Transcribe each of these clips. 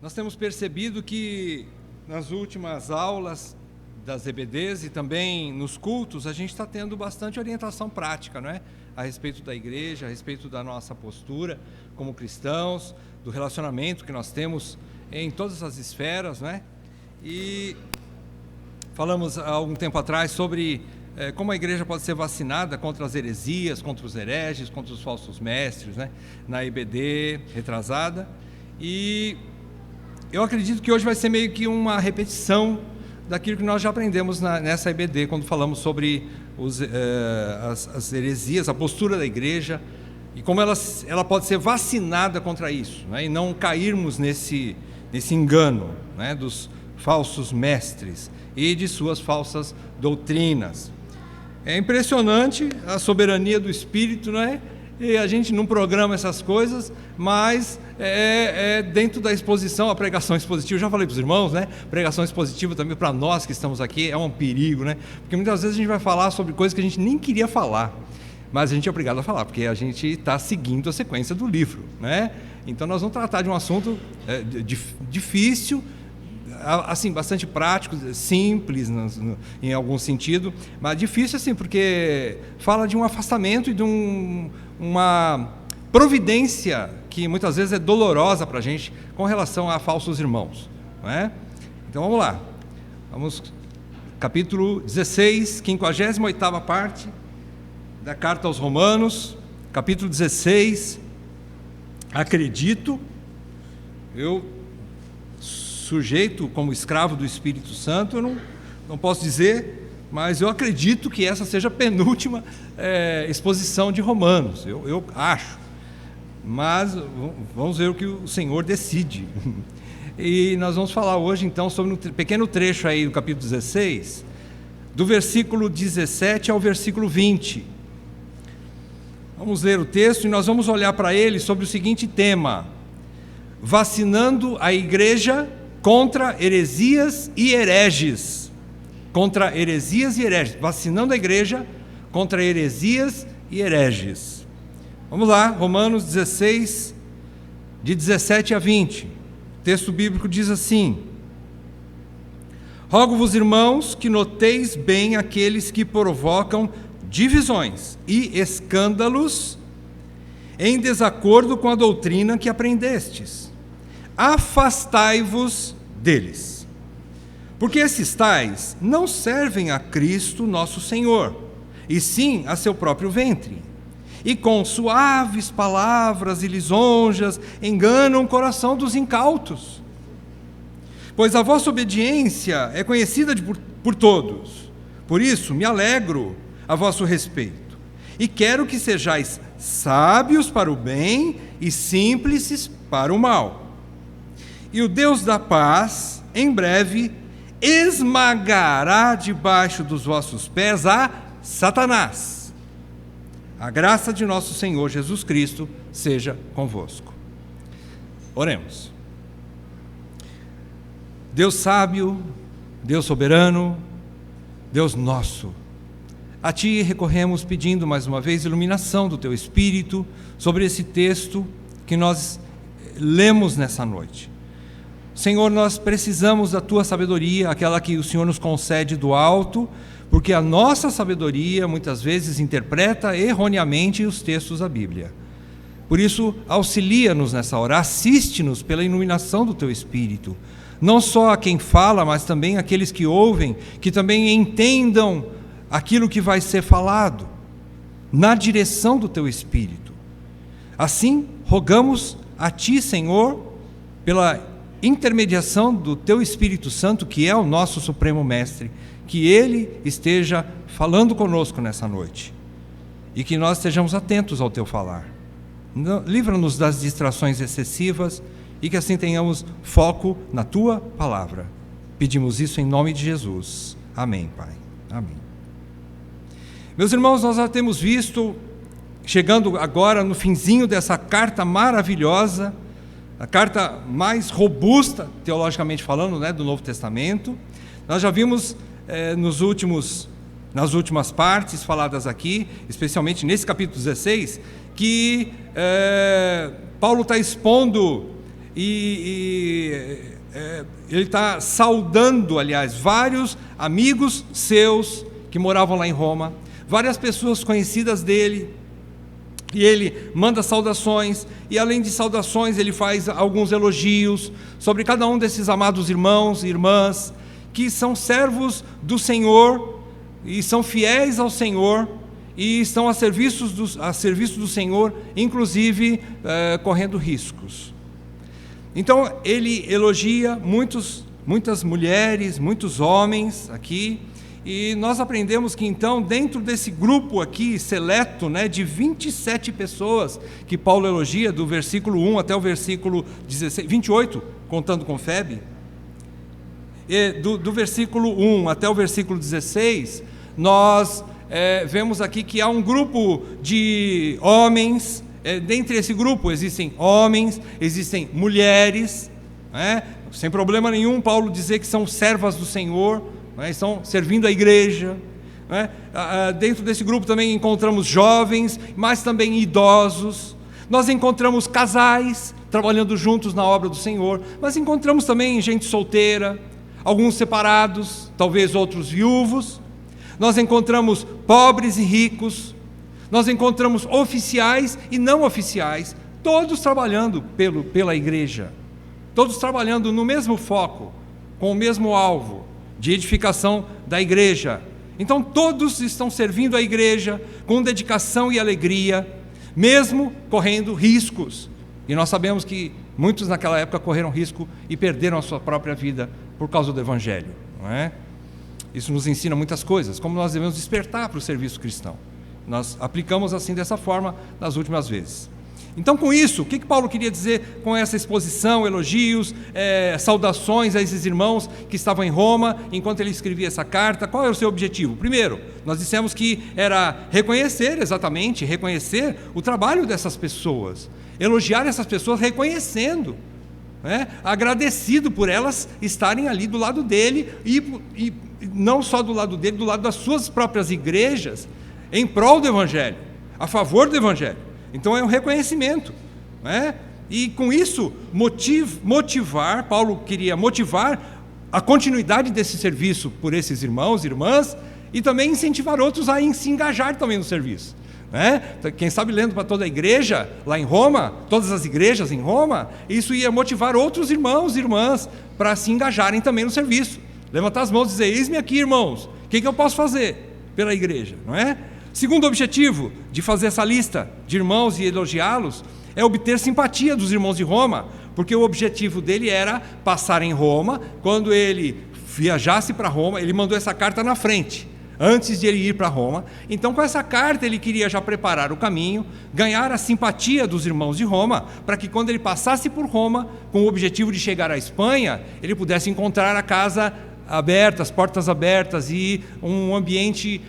Nós temos percebido que nas últimas aulas das EBDs e também nos cultos, a gente está tendo bastante orientação prática, não é? A respeito da igreja, a respeito da nossa postura como cristãos, do relacionamento que nós temos em todas as esferas, não é? E falamos há algum tempo atrás sobre como a igreja pode ser vacinada contra as heresias, contra os hereges, contra os falsos mestres, né? Na EBD retrasada. E eu acredito que hoje vai ser meio que uma repetição daquilo que nós já aprendemos nessa EBD, quando falamos sobre as heresias, a postura da igreja, e como ela pode ser vacinada contra isso, né? E não cairmos nesse engano, né? Dos falsos mestres e de suas falsas doutrinas. É impressionante a soberania do Espírito, não é? E a gente não programa essas coisas, mas dentro da exposição, a pregação expositiva, já falei para os irmãos, né? Pregação expositiva também para nós que estamos aqui é um perigo, né? Porque muitas vezes a gente vai falar sobre coisas que a gente nem queria falar, mas a gente é obrigado a falar, porque a gente está seguindo a sequência do livro, né? Então nós vamos tratar de um assunto difícil, assim, bastante prático, simples em algum sentido, mas difícil assim, porque fala de um afastamento e de uma providência que muitas vezes é dolorosa para a gente com relação a falsos irmãos, não é? Então vamos lá, capítulo 16, 58ª parte da carta aos Romanos, capítulo 16, acredito, eu sujeito como escravo do Espírito Santo, eu não posso dizer, mas eu acredito que essa seja a penúltima exposição de Romanos, eu acho, mas vamos ver o que o Senhor decide. E nós vamos falar hoje então sobre um pequeno trecho aí do capítulo 16, do versículo 17 ao versículo 20. Vamos ler o texto e nós vamos olhar para ele sobre o seguinte tema: vacinando a igreja contra heresias e hereges. Contra heresias e hereges. Vacinando a igreja contra heresias e hereges. Vamos lá, Romanos 16, de 17 a 20. O texto bíblico diz assim: rogo-vos, irmãos, que noteis bem aqueles que provocam divisões e escândalos em desacordo com a doutrina que aprendestes. Afastai-vos deles, porque esses tais não servem a Cristo nosso Senhor, e sim a seu próprio ventre, e com suaves palavras e lisonjas enganam o coração dos incautos. Pois a vossa obediência é conhecida por todos, por isso me alegro a vosso respeito, e quero que sejais sábios para o bem e simples para o mal. E o Deus da paz, em breve, esmagará debaixo dos vossos pés a Satanás. A graça de nosso Senhor Jesus Cristo seja convosco. Oremos. Deus sábio, Deus soberano, Deus nosso, a Ti recorremos pedindo mais uma vez iluminação do Teu Espírito sobre esse texto que nós lemos nessa noite. Senhor, nós precisamos da Tua sabedoria, aquela que o Senhor nos concede do alto, porque a nossa sabedoria muitas vezes interpreta erroneamente os textos da Bíblia. Por isso, auxilia-nos nessa hora, assiste-nos pela iluminação do Teu Espírito, não só a quem fala, mas também aqueles que ouvem, que também entendam aquilo que vai ser falado, na direção do Teu Espírito. Assim, rogamos a Ti, Senhor, pela intermediação do Teu Espírito Santo, que é o nosso Supremo Mestre, que Ele esteja falando conosco nessa noite, e que nós estejamos atentos ao Teu falar. Livra-nos das distrações excessivas, e que assim tenhamos foco na Tua palavra. Pedimos isso em nome de Jesus. Amém, Pai. Amém. Meus irmãos, nós já temos visto, chegando agora no finzinho dessa carta maravilhosa, a carta mais robusta, teologicamente falando, né, do Novo Testamento. Nós já vimos nas últimas partes faladas aqui, especialmente nesse capítulo 16, que Paulo está expondo ele está saudando, aliás, vários amigos seus que moravam lá em Roma, várias pessoas conhecidas dele, e ele manda saudações, e além de saudações ele faz alguns elogios sobre cada um desses amados irmãos e irmãs, que são servos do Senhor, e são fiéis ao Senhor, e estão a serviço do Senhor, inclusive correndo riscos. Então ele elogia muitas mulheres, muitos homens aqui, e nós aprendemos que então dentro desse grupo aqui seleto, de 27 pessoas que Paulo elogia, do versículo 1 até o versículo 28, contando com Febe, do versículo 1 até o versículo 16, nós vemos aqui que há um grupo de homens. Dentre esse grupo existem homens, existem mulheres, sem problema nenhum Paulo dizer que são servas do Senhor, estão servindo a igreja. Dentro desse grupo também encontramos jovens, mas também idosos. Nós encontramos casais trabalhando juntos na obra do Senhor, mas encontramos também gente solteira, alguns separados, talvez outros viúvos. Nós encontramos pobres e ricos. Nós encontramos oficiais e não oficiais, todos trabalhando pela igreja, todos trabalhando no mesmo foco, com o mesmo alvo, de edificação da igreja. Então todos estão servindo a igreja com dedicação e alegria, mesmo correndo riscos. E nós sabemos que muitos naquela época correram risco e perderam a sua própria vida por causa do Evangelho, não é? Isso nos ensina muitas coisas, como nós devemos despertar para o serviço cristão. Nós aplicamos assim dessa forma nas últimas vezes. Então, com isso, o que Paulo queria dizer com essa exposição, elogios, saudações a esses irmãos que estavam em Roma, enquanto ele escrevia essa carta? Qual era o seu objetivo? Primeiro, nós dissemos que era reconhecer o trabalho dessas pessoas, elogiar essas pessoas reconhecendo, agradecido por elas estarem ali do lado dele, e não só do lado dele, do lado das suas próprias igrejas, em prol do Evangelho, a favor do Evangelho. Então é um reconhecimento, e com isso motivar, Paulo queria motivar a continuidade desse serviço por esses irmãos e irmãs, e também incentivar outros a se engajar também no serviço. Quem sabe lendo para toda a igreja lá em Roma, todas as igrejas em Roma, isso ia motivar outros irmãos e irmãs para se engajarem também no serviço. Levantar as mãos e dizer: eis-me aqui, irmãos, o que eu posso fazer pela igreja, não é? Segundo objetivo de fazer essa lista de irmãos e elogiá-los é obter simpatia dos irmãos de Roma, porque o objetivo dele era passar em Roma. Quando ele viajasse para Roma, ele mandou essa carta na frente, antes de ele ir para Roma. Então, com essa carta ele queria já preparar o caminho, ganhar a simpatia dos irmãos de Roma, para que quando ele passasse por Roma, com o objetivo de chegar à Espanha, ele pudesse encontrar a casa aberta, as portas abertas e um ambiente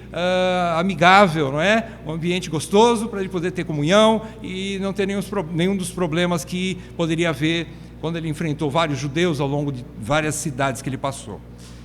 amigável, não é? Um ambiente gostoso para ele poder ter comunhão e não ter nenhum dos problemas que poderia haver quando ele enfrentou vários judeus ao longo de várias cidades que ele passou.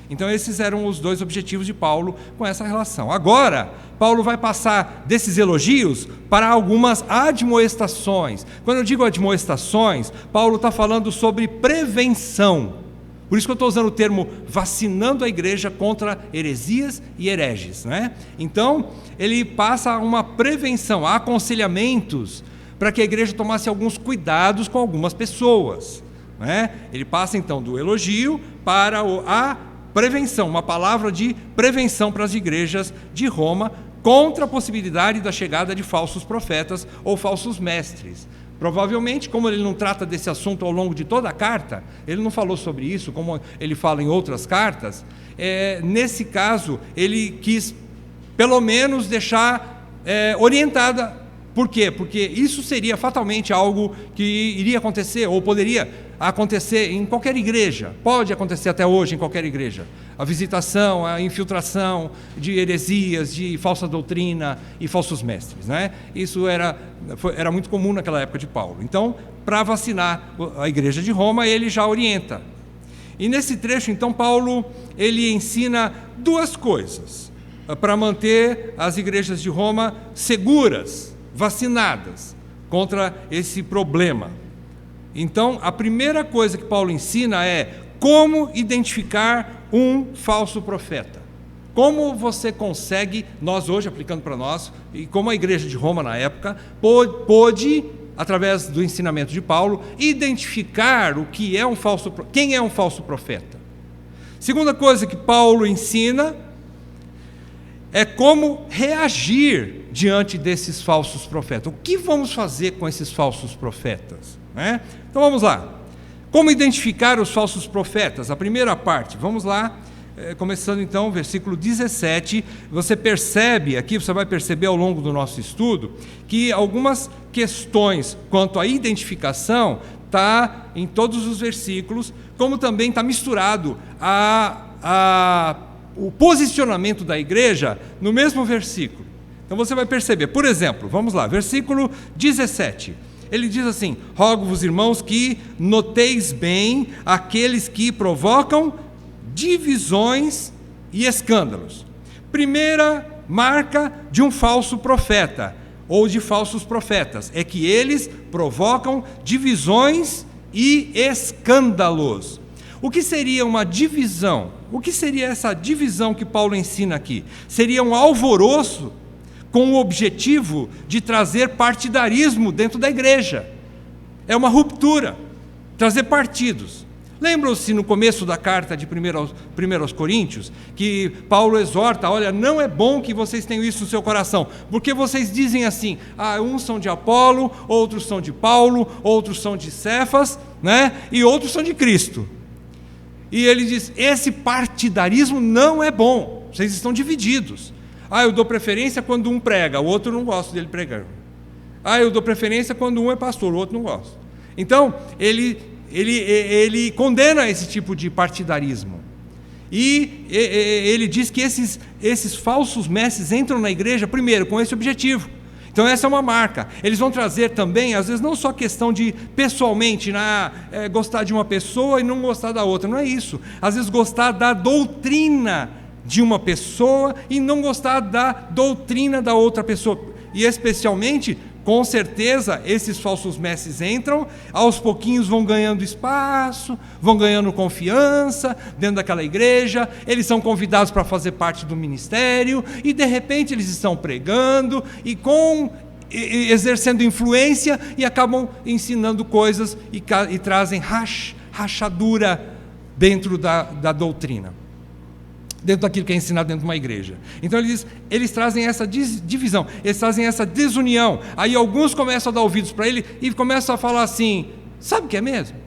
Então esses eram os dois objetivos de Paulo com essa relação. Agora, Paulo vai passar desses elogios para algumas admoestações. Quando eu digo admoestações, Paulo está falando sobre prevenção. Por isso que eu estou usando o termo vacinando a igreja contra heresias e hereges, né? Então, ele passa uma prevenção, aconselhamentos, para que a igreja tomasse alguns cuidados com algumas pessoas, né? Ele passa então do elogio para a prevenção, uma palavra de prevenção para as igrejas de Roma contra a possibilidade da chegada de falsos profetas ou falsos mestres. Provavelmente, como ele não trata desse assunto ao longo de toda a carta, ele não falou sobre isso, como ele fala em outras cartas, nesse caso, ele quis, pelo menos, deixar orientada. Por quê? Porque isso seria fatalmente algo que iria acontecer, ou poderia acontecer em qualquer igreja, pode acontecer até hoje em qualquer igreja, a visitação, a infiltração de heresias, de falsa doutrina e falsos mestres, né? Isso era muito comum naquela época de Paulo. Então, para vacinar a igreja de Roma, ele já orienta. E nesse trecho, então, Paulo, ele ensina duas coisas para manter as igrejas de Roma seguras, vacinadas contra esse problema. Então, a primeira coisa que Paulo ensina é como identificar um falso profeta. Como você consegue, nós hoje aplicando para nós, e como a igreja de Roma na época, pôde, através do ensinamento de Paulo, identificar o que é quem é um falso profeta. Segunda coisa que Paulo ensina é como reagir diante desses falsos profetas. O que vamos fazer com esses falsos profetas? Então vamos lá. Como identificar os falsos profetas? A primeira parte, vamos lá. Começando então, versículo 17, você percebe aqui, você vai perceber ao longo do nosso estudo, que algumas questões quanto à identificação está em todos os versículos, como também está misturado o posicionamento da igreja no mesmo versículo. Então você vai perceber, por exemplo, vamos lá, versículo 17, ele diz assim: rogo-vos, irmãos, que noteis bem aqueles que provocam divisões e escândalos. Primeira marca de um falso profeta, ou de falsos profetas, é que eles provocam divisões e escândalos. O que seria uma divisão? O que seria essa divisão que Paulo ensina aqui? Seria um alvoroço com o objetivo de trazer partidarismo dentro da igreja. É uma ruptura, trazer partidos. Lembram-se no começo da carta de 1 aos Coríntios, que Paulo exorta: olha, não é bom que vocês tenham isso no seu coração, porque vocês dizem assim, uns são de Apolo, outros são de Paulo, outros são de Cefas, e outros são de Cristo. E ele diz, esse partidarismo não é bom, vocês estão divididos. Eu dou preferência quando um prega, o outro não gosta dele pregando. Eu dou preferência quando um é pastor, o outro não gosta. Então, ele condena esse tipo de partidarismo. E ele diz que esses falsos mestres entram na igreja, primeiro, com esse objetivo. Então essa é uma marca. Eles vão trazer também, às vezes, não só questão de, pessoalmente, gostar de uma pessoa e não gostar da outra, não é isso. Às vezes gostar da doutrina de uma pessoa e não gostar da doutrina da outra pessoa. E especialmente, com certeza, esses falsos mestres entram, aos pouquinhos vão ganhando espaço, vão ganhando confiança dentro daquela igreja, eles são convidados para fazer parte do ministério, e de repente eles estão pregando, exercendo influência, e acabam ensinando coisas e trazem rachadura dentro da doutrina, dentro daquilo que é ensinado dentro de uma igreja. Então eles trazem essa divisão, eles trazem essa desunião. Aí alguns começam a dar ouvidos para ele e começam a falar assim: sabe o que é mesmo?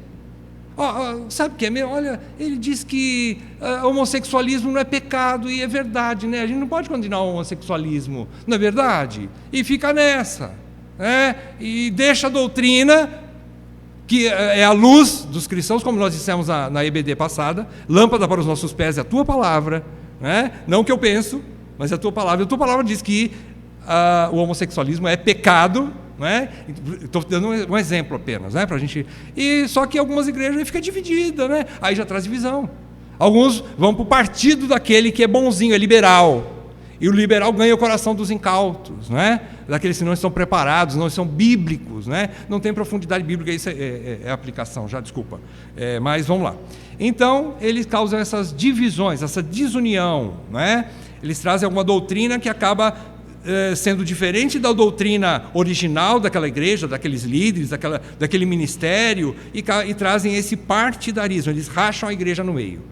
Sabe o que é mesmo? Olha, ele diz que homossexualismo não é pecado, e é verdade, A gente não pode condenar o homossexualismo, não é verdade? E fica nessa, e deixa a doutrina, que é a luz dos cristãos, como nós dissemos na EBD passada, lâmpada para os nossos pés é a tua palavra, não o que eu penso, mas é a tua palavra. A tua palavra diz que o homossexualismo é pecado, Estou dando um exemplo apenas, para a gente. E só que algumas igrejas ficam divididas, Aí já traz divisão. Alguns vão para o partido daquele que é bonzinho, é liberal. E o liberal ganha o coração dos incautos, daqueles que não estão preparados, não são bíblicos, não tem profundidade bíblica. Isso é aplicação, já desculpa. Mas vamos lá. Então, eles causam essas divisões, essa desunião, Eles trazem alguma doutrina que acaba sendo diferente da doutrina original daquela igreja, daqueles líderes, daquele ministério, e trazem esse partidarismo, eles racham a igreja no meio.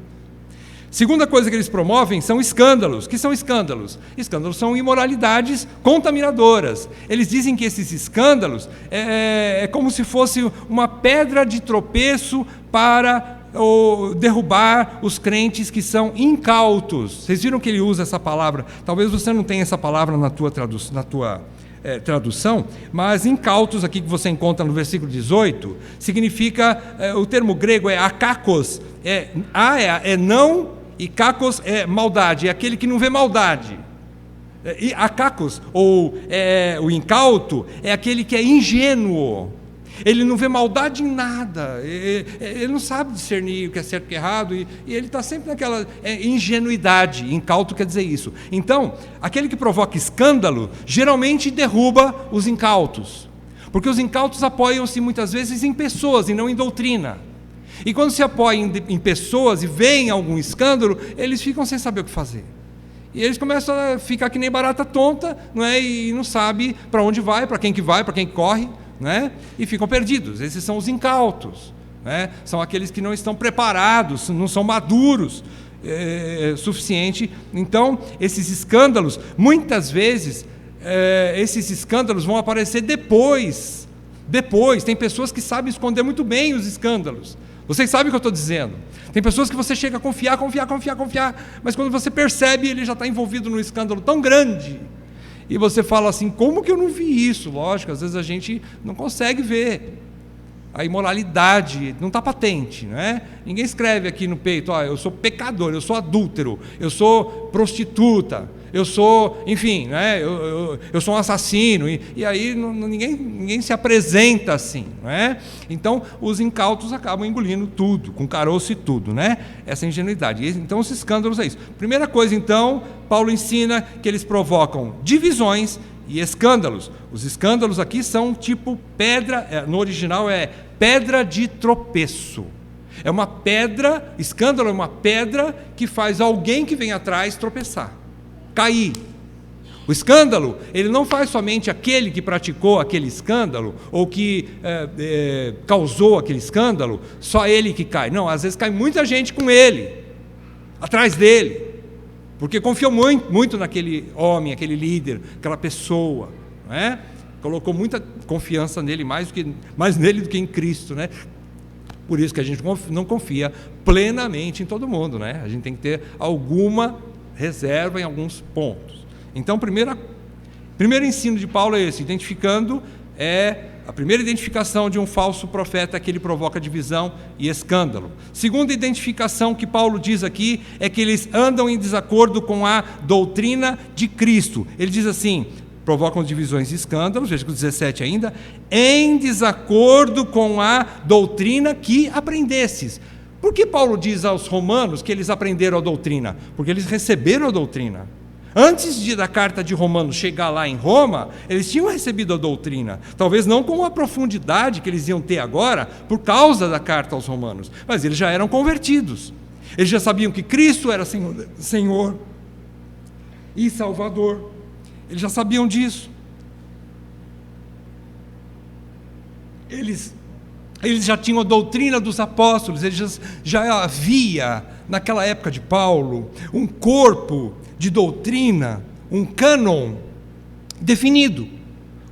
Segunda coisa que eles promovem são escândalos. O que são escândalos? Escândalos são imoralidades contaminadoras. Eles dizem que esses escândalos é como se fosse uma pedra de tropeço para derrubar os crentes que são incautos. Vocês viram que ele usa essa palavra? Talvez você não tenha essa palavra na tua tradução, mas incautos aqui que você encontra no versículo 18, significa, o termo grego é akakos, é não, e kakos é maldade, é aquele que não vê maldade. E akakos, ou o incauto, é aquele que é ingênuo. Ele não vê maldade em nada, ele não sabe discernir o que é certo e o que é errado, e ele está sempre naquela ingenuidade. Incauto quer dizer isso. Então, aquele que provoca escândalo, geralmente derruba os incautos. Porque os incautos apoiam-se muitas vezes em pessoas e não em doutrina. E quando se apoiam em pessoas e veem algum escândalo, eles ficam sem saber o que fazer. E eles começam a ficar que nem barata tonta, não é? E não sabe para onde vai, para quem que corre, não é? E ficam perdidos. Esses são os incautos, né? São aqueles que não estão preparados, não são maduros suficiente. Então, esses escândalos, muitas vezes, esses escândalos vão aparecer depois. Tem pessoas que sabem esconder muito bem os escândalos. Vocês sabem o que eu estou dizendo. Tem pessoas que você chega a confiar, mas quando você percebe, ele já está envolvido num escândalo tão grande. E você fala assim, como que eu não vi isso? Lógico, às vezes a gente não consegue ver. A imoralidade não está patente, não é? Ninguém escreve aqui no peito, eu sou pecador, eu sou adúltero, eu sou prostituta, eu sou, enfim, né? eu sou um assassino, e aí ninguém se apresenta assim, não é? Então os incautos acabam engolindo tudo, com caroço e tudo, né? Essa ingenuidade. Então os escândalos é isso. Primeira coisa, então, Paulo ensina que eles provocam divisões e escândalos. Os escândalos aqui são tipo pedra, no original é pedra de tropeço. É uma pedra, escândalo é uma pedra que faz alguém que vem atrás tropeçar, cair. O escândalo, ele não faz somente aquele que praticou aquele escândalo, ou que causou aquele escândalo, só ele que cai. Não, às vezes cai muita gente com ele, atrás dele, porque confiou muito naquele homem, aquele líder, aquela pessoa, não é? Colocou muita confiança nele, mais nele do que em Cristo, né? Por isso que a gente não confia plenamente em todo mundo, né? A gente tem que ter alguma reserva em alguns pontos. Então, primeiro ensino de Paulo é esse, a primeira identificação de um falso profeta é que ele provoca divisão e escândalo. Segunda identificação que Paulo diz aqui é que eles andam em desacordo com a doutrina de Cristo. Ele diz assim, provocam divisões e escândalos, versículo 17 ainda, em desacordo com a doutrina que aprendestes. Por que Paulo diz aos romanos que eles aprenderam a doutrina? Porque eles receberam a doutrina. Antes da carta de Romanos chegar lá em Roma, eles tinham recebido a doutrina, talvez não com a profundidade que eles iam ter agora, por causa da carta aos Romanos, mas eles já eram convertidos, eles já sabiam que Cristo era Senhor e Salvador, eles já sabiam disso, eles já tinham a doutrina dos apóstolos, já havia, naquela época de Paulo, um corpo de doutrina, um cânon definido.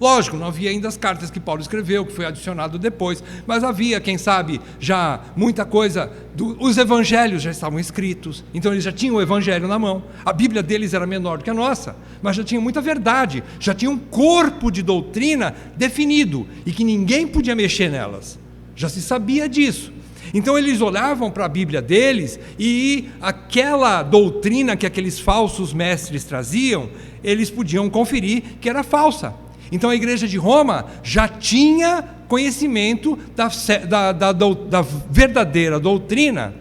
Lógico, não havia ainda as cartas que Paulo escreveu, que foi adicionado depois, mas havia, quem sabe, já muita coisa, os evangelhos já estavam escritos, então eles já tinham o evangelho na mão, a Bíblia deles era menor do que a nossa, mas já tinha muita verdade, já tinha um corpo de doutrina definido, e que ninguém podia mexer nelas, já se sabia disso. Então eles olhavam para a Bíblia deles e aquela doutrina que aqueles falsos mestres traziam, eles podiam conferir que era falsa. Então a igreja de Roma já tinha conhecimento da verdadeira doutrina,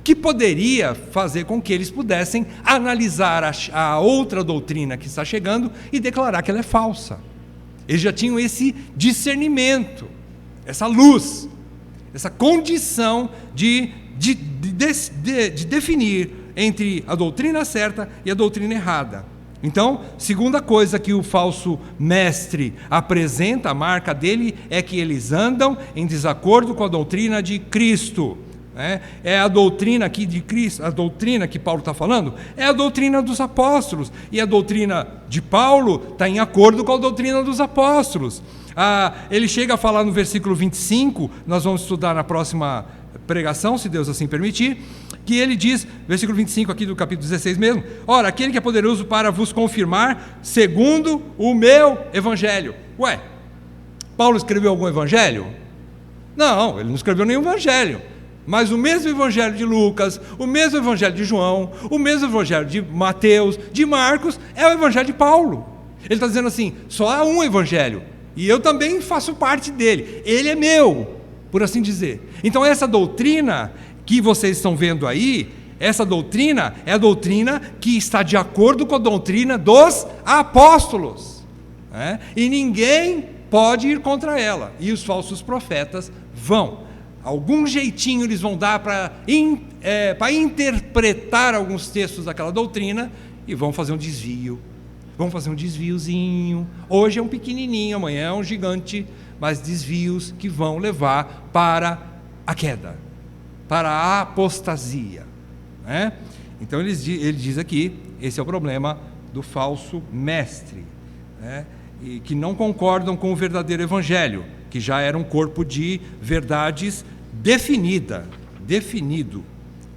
que poderia fazer com que eles pudessem analisar a outra doutrina que está chegando e declarar que ela é falsa. Eles já tinham esse discernimento, essa luz, essa condição de definir entre a doutrina certa e a doutrina errada. Então, segunda coisa que o falso mestre apresenta, a marca dele, é que eles andam em desacordo com a doutrina de Cristo. É a doutrina aqui de Cristo, a doutrina que Paulo está falando, é a doutrina dos apóstolos, e a doutrina de Paulo está em acordo com a doutrina dos apóstolos. Ele chega a falar no versículo 25, nós vamos estudar na próxima pregação, se Deus assim permitir, que ele diz, versículo 25 aqui do capítulo 16 mesmo, ora, aquele que é poderoso para vos confirmar segundo o meu evangelho. Ué, Paulo escreveu algum evangelho? Não, ele não escreveu nenhum evangelho, mas o mesmo evangelho de Lucas, o mesmo evangelho de João, o mesmo evangelho de Mateus, de Marcos, é o evangelho de Paulo. Ele está dizendo assim, só há um evangelho, e eu também faço parte dele, ele é meu, por assim dizer. Então essa doutrina que vocês estão vendo aí, essa doutrina é a doutrina que está de acordo com a doutrina dos apóstolos, e ninguém pode ir contra ela, e os falsos profetas vão. Algum jeitinho eles vão dar para interpretar alguns textos daquela doutrina e vão fazer um desvio. Vão fazer um desviozinho. Hoje é um pequenininho, amanhã é um gigante, mas desvios que vão levar para a queda, para a apostasia, né? Então ele diz aqui, esse é o problema do falso mestre, né? E que não concordam com o verdadeiro evangelho, que já era um corpo de verdades definido,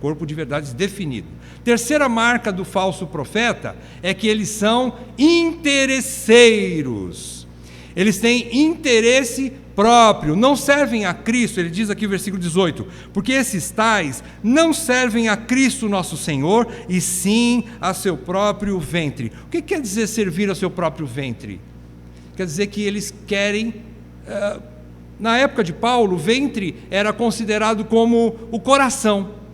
corpo de verdades definido. Terceira marca do falso profeta é que eles são interesseiros. Eles têm interesse próprio, não servem a Cristo. Ele diz aqui no versículo 18: porque esses tais não servem a Cristo nosso Senhor, e sim a seu próprio ventre. O que quer dizer servir ao seu próprio ventre? Quer dizer que eles querem... na época de Paulo, o ventre era considerado como o coração.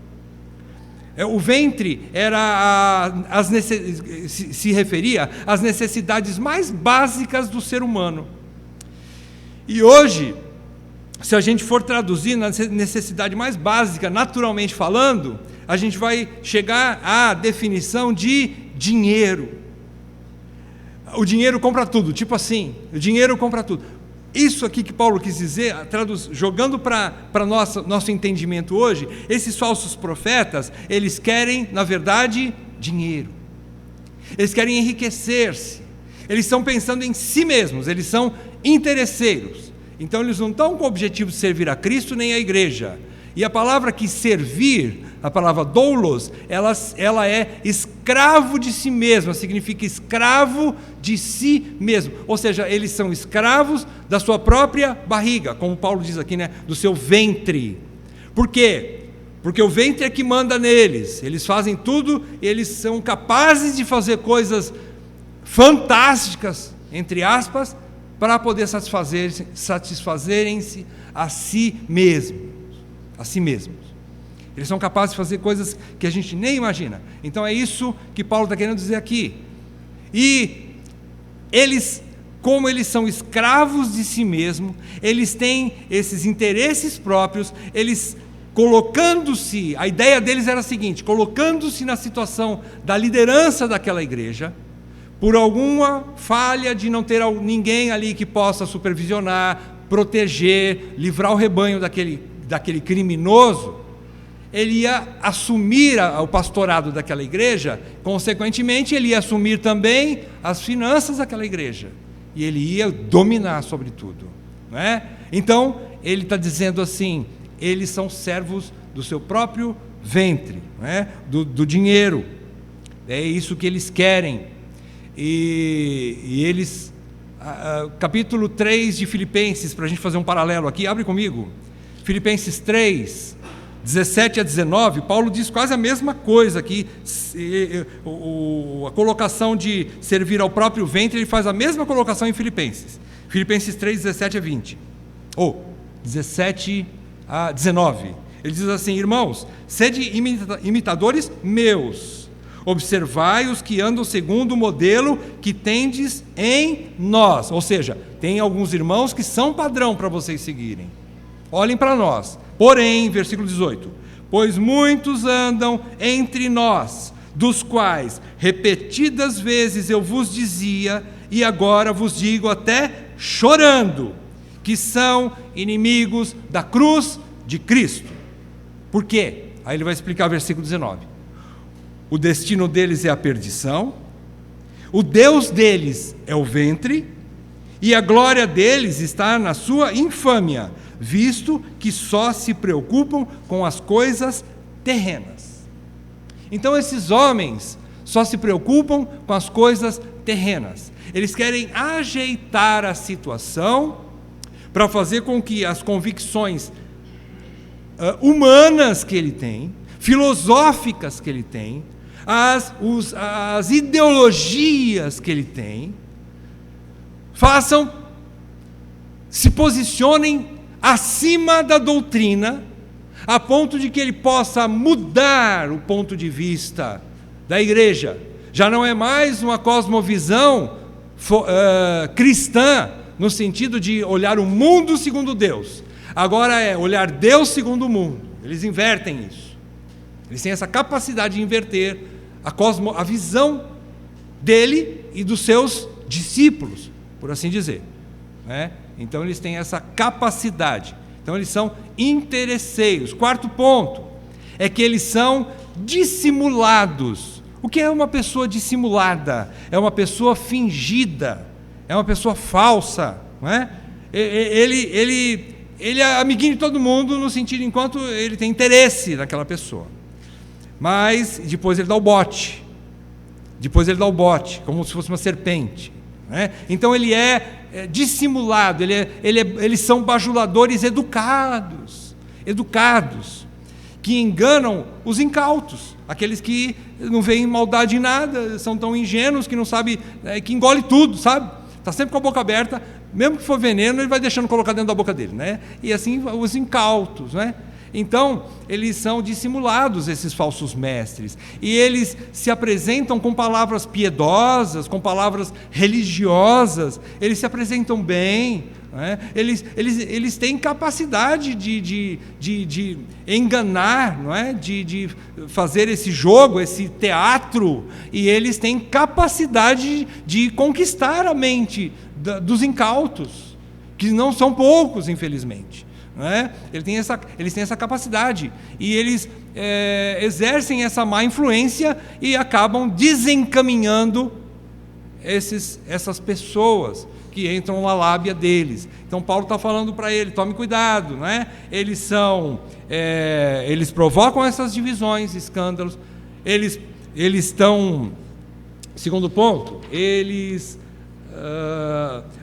O ventre era se referia às necessidades mais básicas do ser humano. E hoje, se a gente for traduzir na necessidade mais básica, naturalmente falando, a gente vai chegar à definição de dinheiro. O dinheiro compra tudo, tipo assim, o dinheiro compra tudo. Isso aqui que Paulo quis dizer, jogando para nosso entendimento hoje, esses falsos profetas, eles querem, na verdade, dinheiro. Eles querem enriquecer-se. Eles estão pensando em si mesmos, eles são interesseiros. Então eles não estão com o objetivo de servir a Cristo nem a igreja. E a palavra que servir, a palavra doulos, ela é escravo de si mesmo, significa escravo de si mesmo. Ou seja, eles são escravos da sua própria barriga, como Paulo diz aqui, né? Do seu ventre. Por quê? Porque o ventre é que manda neles. Eles fazem tudo, eles são capazes de fazer coisas fantásticas, entre aspas, para poder satisfazerem-se a si mesmos. A si mesmos. Eles são capazes de fazer coisas que a gente nem imagina. Então é isso que Paulo está querendo dizer aqui. E eles, como eles são escravos de si mesmos, eles têm esses interesses próprios, eles colocando-se, a ideia deles era a seguinte: colocando-se na situação da liderança daquela igreja, por alguma falha de não ter ninguém ali que possa supervisionar, proteger, livrar o rebanho daquele criminoso, ele ia assumir o pastorado daquela igreja, consequentemente ele ia assumir também as finanças daquela igreja, e ele ia dominar sobre tudo, não é? Então ele está dizendo assim, eles são servos do seu próprio ventre, não é? do dinheiro, é isso que eles querem, e eles, capítulo 3 de Filipenses, para a gente fazer um paralelo aqui, abre comigo, Filipenses 3, 17 a 19, Paulo diz quase a mesma coisa aqui, a colocação de servir ao próprio ventre, ele faz a mesma colocação em Filipenses 3, 17 a 20, ou 17 a 19, ele diz assim: irmãos, sede imitadores meus, observai os que andam segundo o modelo que tendes em nós, ou seja, tem alguns irmãos que são padrão para vocês seguirem. Olhem para nós. Porém, versículo 18: pois muitos andam entre nós, dos quais repetidas vezes eu vos dizia, e agora vos digo até chorando, que são inimigos da cruz de Cristo. Por quê? Aí ele vai explicar o versículo 19. O destino deles é a perdição, o Deus deles é o ventre, e a glória deles está na sua infâmia, visto que só se preocupam com as coisas terrenas. Então esses homens só se preocupam com as coisas terrenas. Eles querem ajeitar a situação para fazer com que as convicções humanas que ele tem, filosóficas que ele tem, as ideologias que ele tem, se posicionem acima da doutrina, a ponto de que ele possa mudar o ponto de vista da igreja. Já não é mais uma cosmovisão cristã, no sentido de olhar o mundo segundo Deus. Agora é olhar Deus segundo o mundo. Eles invertem isso. Eles têm essa capacidade de inverter a visão dele e dos seus discípulos, por assim dizer, né? Então eles têm essa capacidade. Então eles são interesseiros. Quarto ponto é que eles são dissimulados. O que é uma pessoa dissimulada? É uma pessoa fingida, é uma pessoa falsa, não é? Ele é amiguinho de todo mundo, no sentido enquanto ele tem interesse naquela pessoa, mas depois ele dá o bote, como se fosse uma serpente, né? Então ele é dissimulado, eles são bajuladores educados, que enganam os incautos, aqueles que não veem maldade em nada, são tão ingênuos que não sabem, que engole tudo, sabe? Está sempre com a boca aberta, mesmo que for veneno, ele vai deixando colocar dentro da boca dele, né? E assim os incautos, né? Então, eles são dissimulados, esses falsos mestres, e eles se apresentam com palavras piedosas, com palavras religiosas, eles se apresentam bem, né? Eles têm capacidade de enganar, não é? De fazer esse jogo, esse teatro, e eles têm capacidade de conquistar a mente dos incautos, que não são poucos, infelizmente. É? Eles têm essa capacidade, e eles exercem essa má influência e acabam desencaminhando essas pessoas que entram na lábia deles. Então Paulo está falando para ele: tome cuidado, não é? Eles provocam essas divisões, escândalos, eles estão, segundo ponto, eles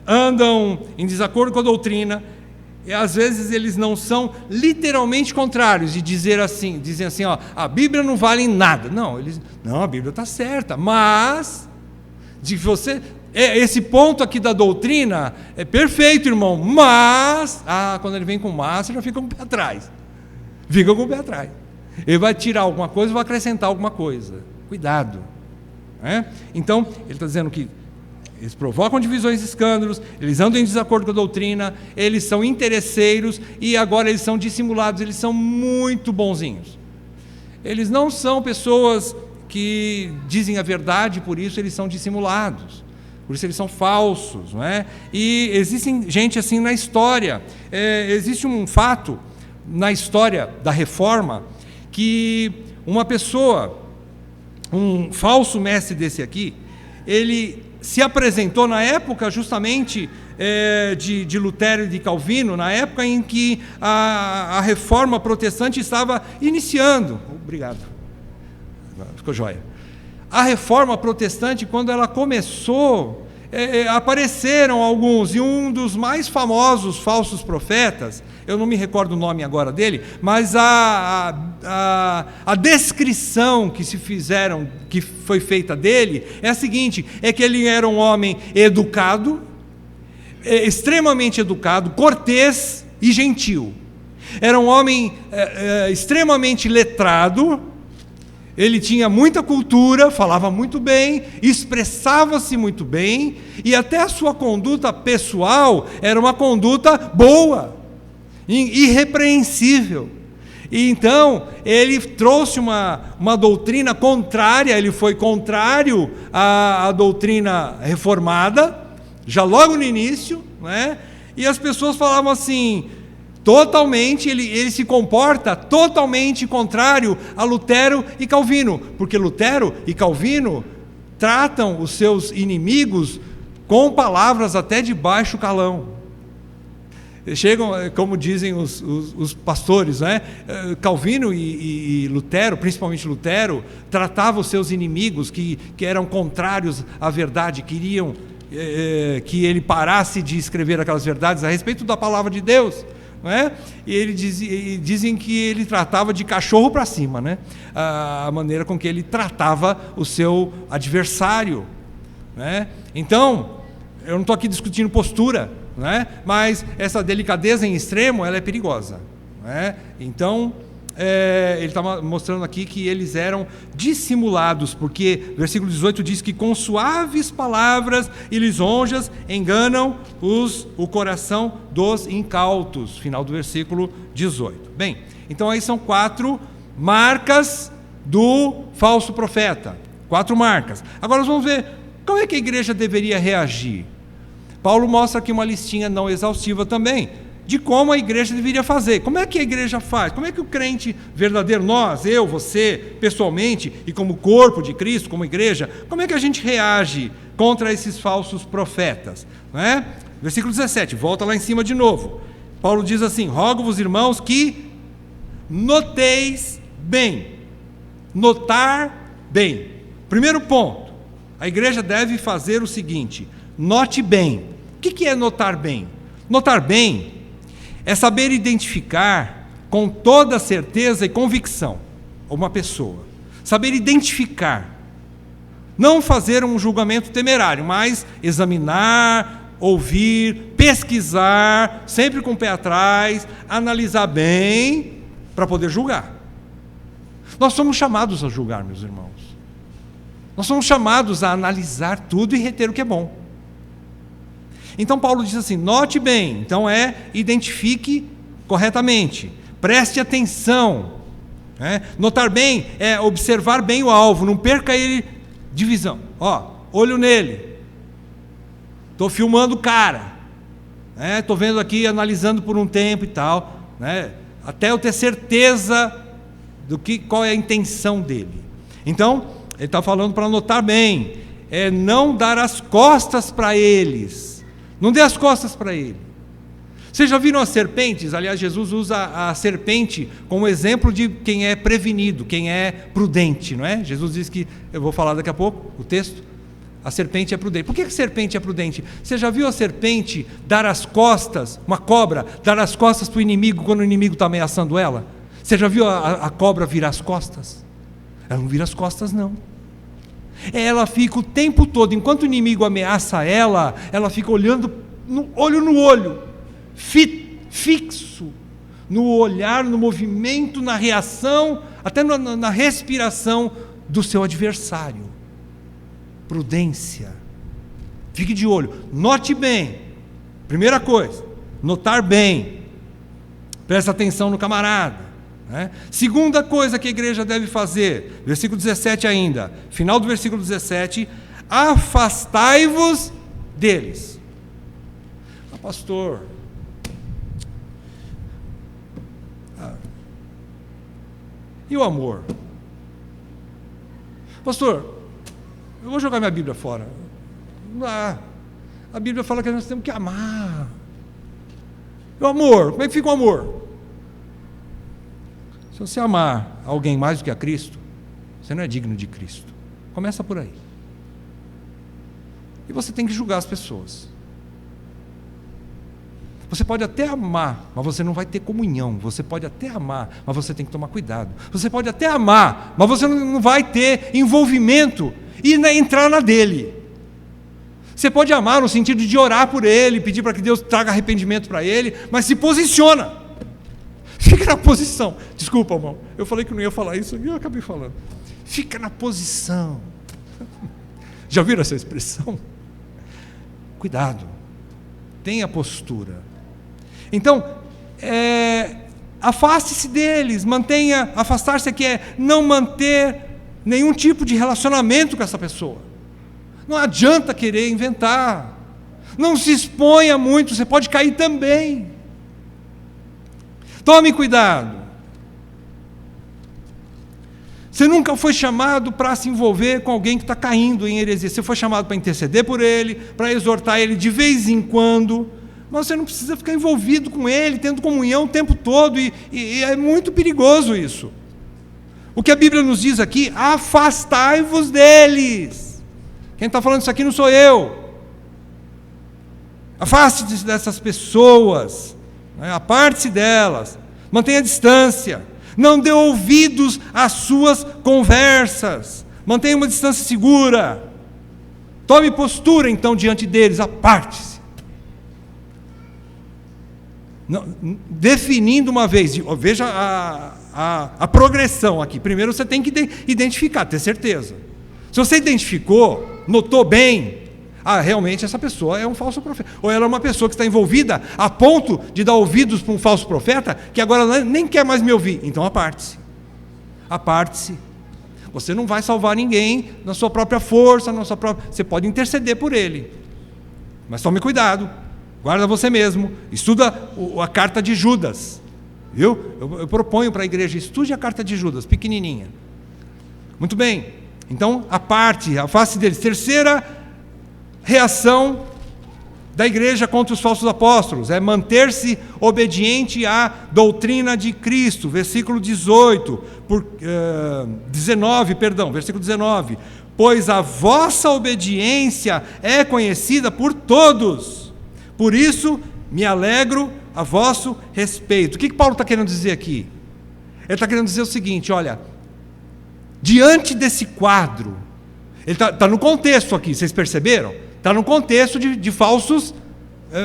andam em desacordo com a doutrina. E às vezes eles não são literalmente contrários, de dizem assim, ó, a Bíblia não vale nada. Não, a Bíblia está certa, mas esse ponto aqui da doutrina é perfeito, irmão, mas, quando ele vem com mas, você já fica com o pé atrás. Ele vai tirar alguma coisa, vai acrescentar alguma coisa. Cuidado, né? Então, ele está dizendo que eles provocam divisões e escândalos, eles andam em desacordo com a doutrina, eles são interesseiros, e agora eles são dissimulados, eles são muito bonzinhos. Eles não são pessoas que dizem a verdade, por isso eles são dissimulados, por isso eles são falsos, não é? E existe gente assim na história. Existe um fato na história da Reforma, que uma pessoa, um falso mestre desse aqui, ele se apresentou na época justamente de Lutero e de Calvino, na época em que a reforma protestante estava iniciando. Obrigado. Ficou jóia. A reforma protestante, quando ela começou, apareceram alguns, e um dos mais famosos falsos profetas, eu não me recordo o nome agora dele, mas a descrição que foi feita dele é a seguinte: é que ele era um homem educado, extremamente educado, cortês e gentil. Era um homem extremamente letrado. Ele tinha muita cultura, falava muito bem, expressava-se muito bem, e até a sua conduta pessoal era uma conduta boa, irrepreensível. E então ele trouxe uma doutrina contrária, ele foi contrário à doutrina reformada, já logo no início, né? E as pessoas falavam assim, totalmente, ele se comporta totalmente contrário a Lutero e Calvino, porque Lutero e Calvino tratam os seus inimigos com palavras até de baixo calão. Chegam, como dizem os pastores, né? Calvino e Lutero, principalmente Lutero, tratavam os seus inimigos que eram contrários à verdade, queriam que ele parasse de escrever aquelas verdades a respeito da palavra de Deus. Não é? E dizem que ele tratava de cachorro para cima, né? A maneira com que ele tratava o seu adversário, né? Então, eu não estou aqui discutindo postura, né? Mas essa delicadeza em extremo, ela é perigosa, né? Então, ele está mostrando aqui que eles eram dissimulados, porque versículo 18 diz que com suaves palavras e lisonjas enganam o coração dos incautos, final do versículo 18. Bem, então aí são 4 marcas do falso profeta, 4 marcas. Agora nós vamos ver como é que a igreja deveria reagir. Paulo mostra aqui uma listinha não exaustiva também, de como a igreja deveria fazer. Como é que a igreja faz? Como é que o crente verdadeiro, nós, eu, você, pessoalmente, e como corpo de Cristo, como igreja, como é que a gente reage contra esses falsos profetas? Não é? Versículo 17, volta lá em cima de novo. Paulo diz assim: rogo-vos, irmãos, que noteis bem. Notar bem. Primeiro ponto, a igreja deve fazer o seguinte: note bem. O que é notar bem? Notar bem é saber identificar com toda certeza e convicção uma pessoa. Saber identificar. Não fazer um julgamento temerário, mas examinar, ouvir, pesquisar, sempre com o pé atrás, analisar bem para poder julgar. Nós somos chamados a julgar, meus irmãos. Nós somos chamados a analisar tudo e reter o que é bom. Então Paulo diz assim: note bem, então identifique corretamente, preste atenção. Notar bem é observar bem o alvo, não perca ele de visão. Olho nele, estou filmando o cara, estou vendo aqui, analisando por um tempo e tal, até eu ter certeza qual é a intenção dele. Então, ele está falando para notar bem, não dar as costas para eles. Não dê as costas para ele. Vocês já viram as serpentes? Aliás, Jesus usa a serpente como exemplo de quem é prevenido, quem é prudente, não é? Jesus diz que, eu vou falar daqui a pouco, o texto, a serpente é prudente. Por que a serpente é prudente? Você já viu a serpente dar as costas, uma cobra, dar as costas para o inimigo quando o inimigo está ameaçando ela? Você já viu a cobra virar as costas? Ela não vira as costas, não. Ela fica o tempo todo, enquanto o inimigo ameaça ela fica olhando, olho no olho, fixo, no olhar, no movimento, na reação, até na respiração do seu adversário. Prudência. Fique de olho, note bem. Primeira coisa, notar bem. Presta atenção no camarada. Segunda coisa que a igreja deve fazer, versículo 17 ainda, final do versículo 17: afastai-vos deles. Pastor, e o amor? Pastor, eu vou jogar minha Bíblia fora. A Bíblia fala que nós temos que amar. E o amor? Como é que fica o amor? Se você amar alguém mais do que a Cristo, você não é digno de Cristo. Começa por aí. E você tem que julgar as pessoas. Você pode até amar, mas você não vai ter comunhão. Você pode até amar, mas você tem que tomar cuidado. Você pode até amar, mas você não vai ter envolvimento e entrar na dele. Você pode amar no sentido de orar por ele, pedir para que Deus traga arrependimento para ele, mas se posiciona. Fica na posição. Desculpa, irmão, eu falei que não ia falar isso e eu acabei falando. Fica na posição. Já viram essa expressão? Cuidado. Tenha postura. Então, afaste-se deles. Afastar-se aqui é não manter nenhum tipo de relacionamento com essa pessoa. Não adianta querer inventar. Não se exponha muito, você pode cair também. Tome cuidado. Você nunca foi chamado para se envolver com alguém que está caindo em heresia. Você foi chamado para interceder por ele, para exortar ele de vez em quando, mas você não precisa ficar envolvido com ele, tendo comunhão o tempo todo, e é muito perigoso isso. O que a Bíblia nos diz aqui: afastai-vos deles. Quem está falando isso aqui não sou eu. Afaste-se dessas pessoas. Aparte-se delas, mantenha a distância, não dê ouvidos às suas conversas, mantenha uma distância segura, tome postura então diante deles, aparte-se. Definindo uma vez, veja a progressão aqui. Primeiro você tem que identificar, ter certeza. Se você identificou, notou bem, realmente essa pessoa é um falso profeta. Ou ela é uma pessoa que está envolvida a ponto de dar ouvidos para um falso profeta, que agora nem quer mais me ouvir. Então aparte-se. Aparte-se. Você não vai salvar ninguém na sua própria força, você pode interceder por ele. Mas tome cuidado. Guarda você mesmo. Estuda a carta de Judas. Viu? Eu proponho para a igreja, estude a carta de Judas, pequenininha. Muito bem. Então, afaste deles. Terceira reação da igreja contra os falsos apóstolos é manter-se obediente à doutrina de Cristo. Versículo 19. Pois a vossa obediência é conhecida por todos. Por isso, me alegro a vosso respeito. O que Paulo está querendo dizer aqui? Ele está querendo dizer o seguinte, olha, diante desse quadro, ele está no contexto aqui, vocês perceberam? Está no contexto de falsos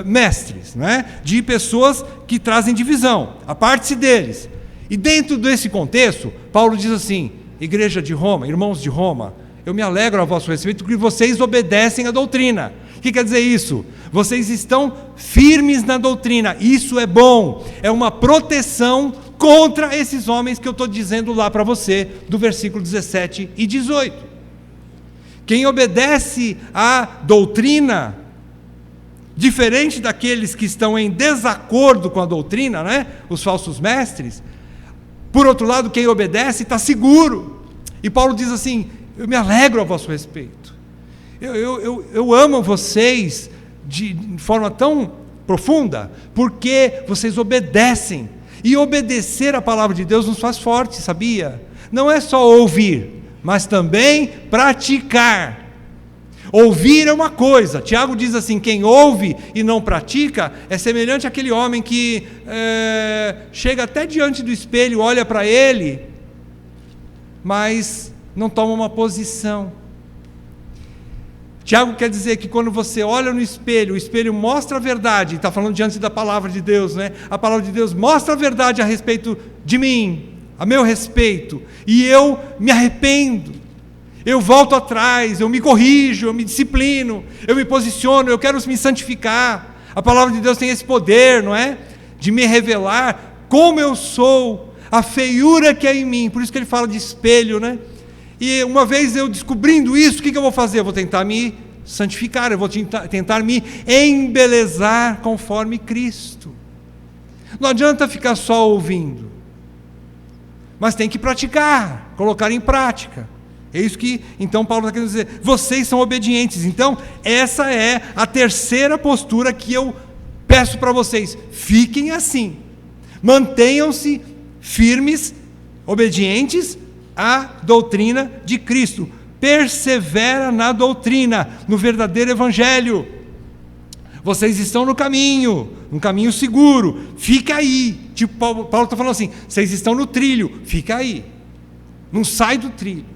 mestres, né? De pessoas que trazem divisão, aparte-se deles. E dentro desse contexto, Paulo diz assim, igreja de Roma, irmãos de Roma, eu me alegro a vosso respeito porque vocês obedecem à doutrina. O que quer dizer isso? Vocês estão firmes na doutrina, isso é bom, é uma proteção contra esses homens que eu estou dizendo lá para você, do versículo 17 e 18. Quem obedece à doutrina, diferente daqueles que estão em desacordo com a doutrina, né? Os falsos mestres, por outro lado, quem obedece está seguro. E Paulo diz assim, eu me alegro a vosso respeito. Eu amo vocês de forma tão profunda, porque vocês obedecem. E obedecer a palavra de Deus nos faz fortes, sabia? Não é só ouvir, mas também praticar. Ouvir é uma coisa. Tiago diz assim, quem ouve e não pratica é semelhante àquele homem que chega até diante do espelho, olha para ele, mas não toma uma posição. Tiago quer dizer que quando você olha no espelho, o espelho mostra a verdade, está falando diante da palavra de Deus, né? A palavra de Deus mostra a verdade a respeito de mim, a meu respeito, e eu me arrependo, eu volto atrás, eu me corrijo, eu me disciplino, eu me posiciono, eu quero me santificar. A palavra de Deus tem esse poder, não é? De me revelar como eu sou, a feiura que é em mim, por isso que ele fala de espelho, né? E uma vez eu descobrindo isso, o que eu vou fazer? Eu vou tentar me santificar, eu vou tentar me embelezar conforme Cristo. Não adianta ficar só ouvindo, mas tem que praticar, colocar em prática. É isso que, então, Paulo está querendo dizer. Vocês são obedientes. Então, essa é a terceira postura que eu peço para vocês. Fiquem assim. Mantenham-se firmes, obedientes à doutrina de Cristo. Persevera na doutrina, no verdadeiro evangelho. Vocês estão no caminho seguro. Fica aí. Tipo, Paulo está falando assim, vocês estão no trilho, fica aí. Não sai do trilho.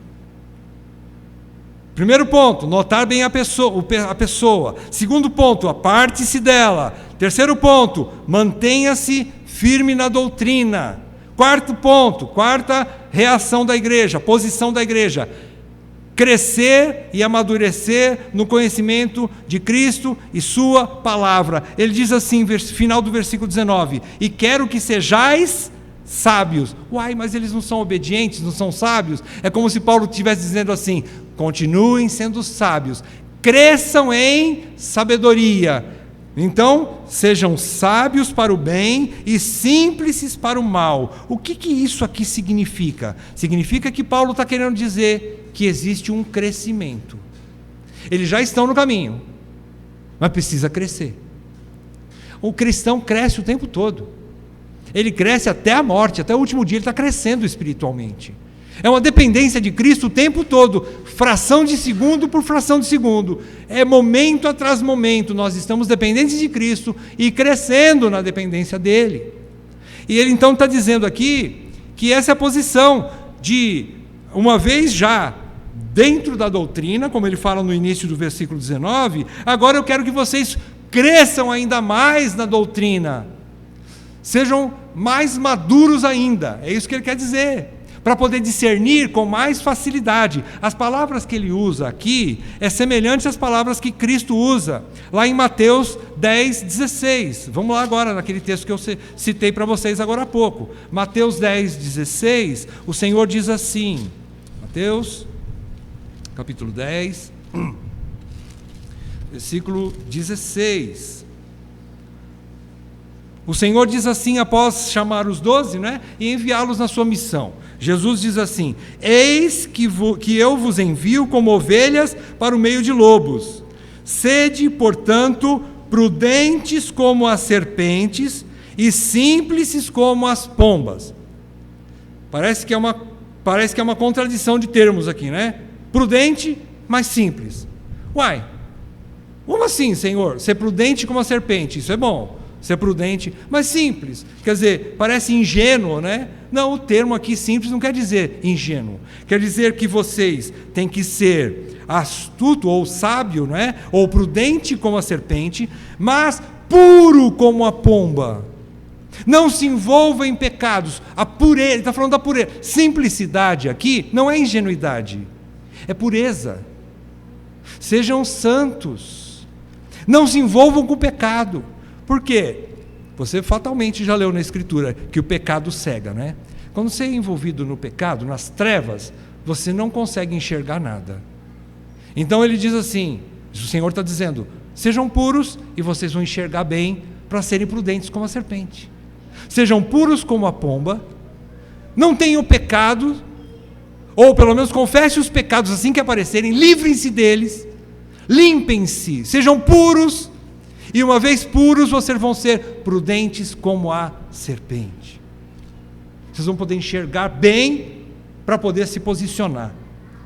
Primeiro ponto, notar bem a pessoa. Segundo ponto, aparte-se dela. Terceiro ponto, mantenha-se firme na doutrina. Quarto ponto, quarta reação da igreja, posição da igreja. Crescer e amadurecer no conhecimento de Cristo e sua palavra. Ele diz assim, final do versículo 19, e quero que sejais sábios. Uai, mas eles não são obedientes, não são sábios? É como se Paulo estivesse dizendo assim, continuem sendo sábios, cresçam em sabedoria. Então, sejam sábios para o bem e simples para o mal. O que isso aqui significa? Significa que Paulo está querendo dizer que existe um crescimento. Eles já estão no caminho, mas precisa crescer. O cristão cresce o tempo todo. Ele cresce até a morte, até o último dia ele está crescendo espiritualmente. É uma dependência de Cristo o tempo todo, fração de segundo por fração de segundo. É momento atrás momento, nós estamos dependentes de Cristo e crescendo na dependência dEle. E ele então está dizendo aqui que essa é a posição de, uma vez já dentro da doutrina, como ele fala no início do versículo 19, agora eu quero que vocês cresçam ainda mais na doutrina. Sejam mais maduros ainda. É isso que ele quer dizer. Para poder discernir com mais facilidade. As palavras que ele usa aqui é semelhante às palavras que Cristo usa lá em Mateus 10:16. Vamos lá agora naquele texto que eu citei para vocês agora há pouco. Mateus 10:16, o Senhor diz assim, Mateus capítulo 10, versículo 16. O Senhor diz assim após chamar os 12, né, e enviá-los na sua missão. Jesus diz assim: eis que eu vos envio como ovelhas para o meio de lobos. Sede, portanto, prudentes como as serpentes e simples como as pombas. Parece que é uma contradição de termos aqui, né? Prudente, mas simples. Uai, como assim, Senhor? Ser prudente como a serpente, isso é bom. Ser prudente, mas simples. Quer dizer, parece ingênuo, né? Não, o termo aqui simples não quer dizer ingênuo. Quer dizer que vocês têm que ser astuto ou sábio, né? Ou prudente como a serpente, mas puro como a pomba. Não se envolva em pecados. A pureza, ele está falando da pureza. Simplicidade aqui não é ingenuidade, é pureza. Sejam santos. Não se envolvam com o pecado. Por quê? Você fatalmente já leu na Escritura que o pecado cega, né? Quando você é envolvido no pecado, nas trevas, você não consegue enxergar nada. Então ele diz assim, o Senhor está dizendo, sejam puros e vocês vão enxergar bem para serem prudentes como a serpente. Sejam puros como a pomba, não tenham pecado, ou pelo menos confessem os pecados assim que aparecerem, livrem-se deles, limpem-se, sejam puros. E uma vez puros, vocês vão ser prudentes como a serpente. Vocês vão poder enxergar bem para poder se posicionar.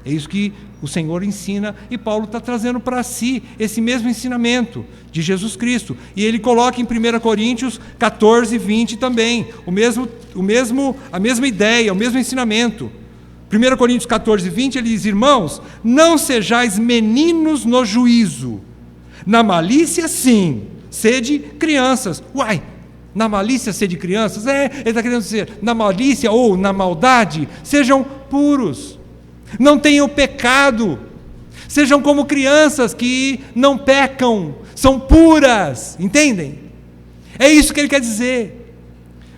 É isso que o Senhor ensina e Paulo está trazendo para si esse mesmo ensinamento de Jesus Cristo. E ele coloca em 1 Coríntios 14, 20 também, a mesma ideia, o mesmo ensinamento. 1 Coríntios 14, 20, ele diz: irmãos, não sejais meninos no juízo. Na malícia, sim, sede crianças. Uai, na malícia, sede crianças? Ele está querendo dizer, na malícia ou na maldade, sejam puros, não tenham pecado, sejam como crianças que não pecam, são puras, entendem? É isso que ele quer dizer.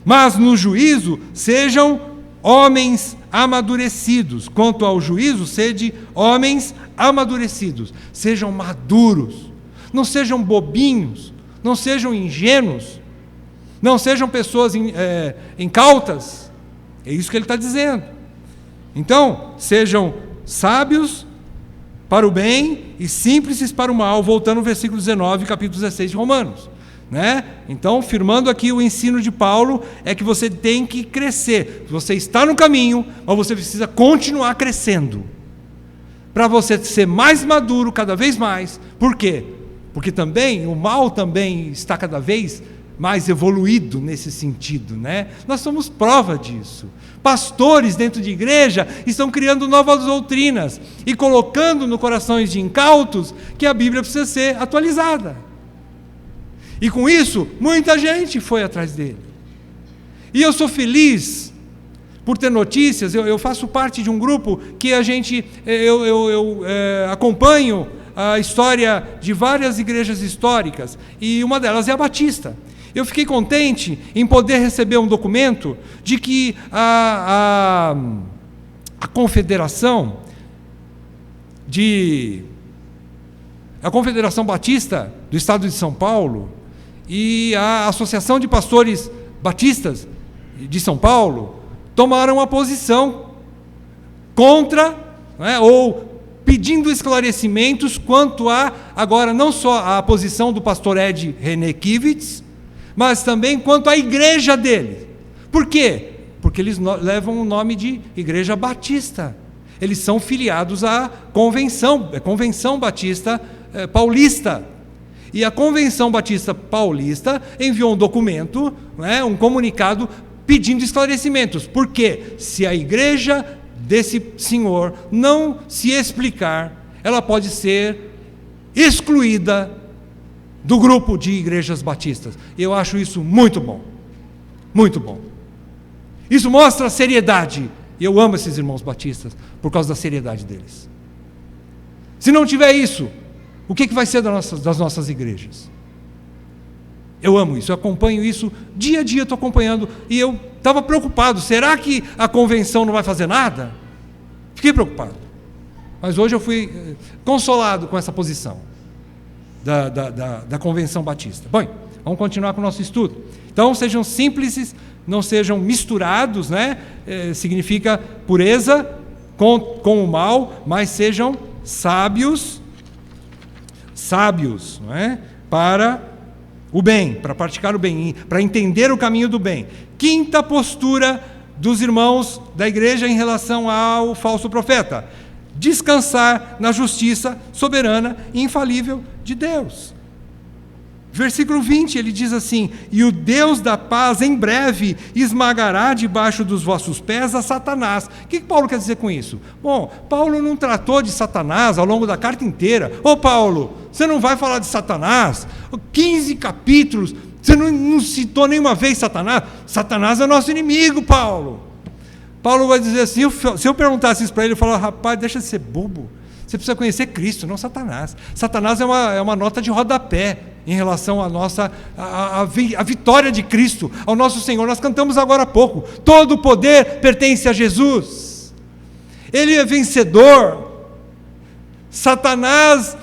Mas no juízo, sejam homens amadurecidos. Quanto ao juízo, sede homens amadurecidos, sejam maduros. Não sejam bobinhos, não sejam ingênuos, não sejam pessoas incautas. É isso que ele está dizendo. Então, sejam sábios para o bem e simples para o mal, voltando ao versículo 19, capítulo 16 de Romanos. Né? Então, firmando aqui o ensino de Paulo, é que você tem que crescer. Você está no caminho, mas você precisa continuar crescendo. Para você ser mais maduro cada vez mais. Por quê? Porque também, o mal também está cada vez mais evoluído nesse sentido, né? Nós somos prova disso. Pastores dentro de igreja estão criando novas doutrinas e colocando no corações de incautos que a Bíblia precisa ser atualizada. E com isso, muita gente foi atrás dele. E eu sou feliz por ter notícias. Eu faço parte de um grupo que eu acompanho a história de várias igrejas históricas, e uma delas é a Batista. Eu fiquei contente em poder receber um documento de que a Confederação Batista do Estado de São Paulo e a Associação de Pastores Batistas de São Paulo tomaram uma posição contra, ou pedindo esclarecimentos quanto a, agora, não só a posição do pastor Ed Renekiewicz, mas também quanto à igreja dele. Por quê? Porque eles levam o nome de Igreja Batista. Eles são filiados à Convenção Batista Paulista. E a Convenção Batista Paulista enviou um documento, um comunicado, pedindo esclarecimentos. Por quê? Se a igreja desse senhor não se explicar, ela pode ser excluída do grupo de igrejas batistas. Eu acho isso muito bom. Muito bom. Isso mostra a seriedade. E eu amo esses irmãos batistas por causa da seriedade deles. Se não tiver isso, o que vai ser das nossas igrejas? Eu amo isso, eu acompanho isso, dia a dia estou acompanhando, e eu estava preocupado, será que a convenção não vai fazer nada? Fiquei preocupado, mas hoje eu fui consolado com essa posição da Convenção Batista. Bom, vamos continuar com o nosso estudo. Então, sejam simples, não sejam misturados, né? Significa pureza com o mal, mas sejam sábios, não é? Para o bem, para praticar o bem, para entender o caminho do bem. Quinta postura dos irmãos da igreja em relação ao falso profeta: descansar na justiça soberana e infalível de Deus. Versículo 20, ele diz assim: e o Deus da paz em breve esmagará debaixo dos vossos pés a Satanás. O que Paulo quer dizer com isso? Bom, Paulo não tratou de Satanás ao longo da carta inteira. Ô Paulo, você não vai falar de Satanás? 15 capítulos, você não citou nenhuma vez Satanás? Satanás é nosso inimigo, Paulo. Paulo vai dizer assim, se eu perguntasse isso para ele, eu falaria: rapaz, deixa de ser bobo. Você precisa conhecer Cristo, não Satanás. Satanás é uma nota de rodapé em relação à nossa a vitória de Cristo, ao nosso Senhor. Nós cantamos agora há pouco: todo o poder pertence a Jesus. Ele é vencedor. Satanás,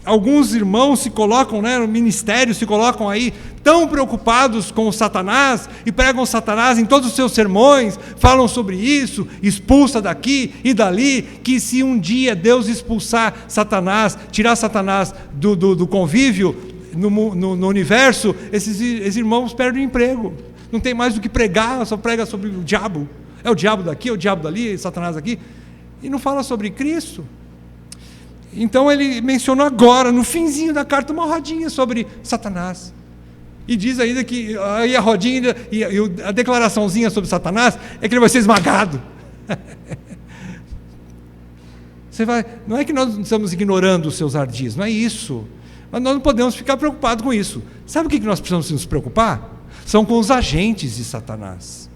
alguns irmãos se colocam, né, no ministério, se colocam aí tão preocupados com o Satanás e pregam Satanás em todos os seus sermões, falam sobre isso, expulsa daqui e dali, que se um dia Deus expulsar Satanás, tirar Satanás do convívio no universo, esses irmãos perdem o emprego, não tem mais o que pregar, só prega sobre o diabo. É o diabo daqui, é o diabo dali, Satanás aqui, e não fala sobre Cristo. Então ele mencionou agora, no finzinho da carta, uma rodinha sobre Satanás. E diz ainda que aí a rodinha e a declaraçãozinha sobre Satanás é que ele vai ser esmagado. Não é que nós estamos ignorando os seus ardis, não é isso. Mas nós não podemos ficar preocupados com isso. Sabe o que nós precisamos nos preocupar? São com os agentes de Satanás.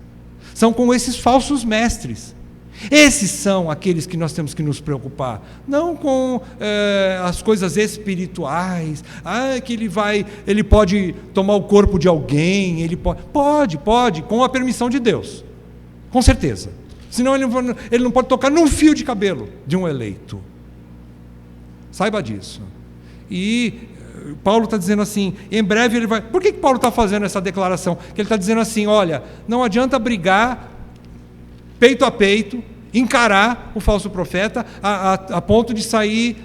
São com esses falsos mestres. Esses são aqueles que nós temos que nos preocupar, não com as coisas espirituais. Que ele pode tomar o corpo de alguém, pode, com a permissão de Deus, com certeza. Senão ele não pode tocar num fio de cabelo de um eleito. Saiba disso. E Paulo está dizendo assim, em breve ele vai... Por que Paulo está fazendo essa declaração? Que ele está dizendo assim, olha, não adianta brigar peito a peito, encarar o falso profeta a ponto de sair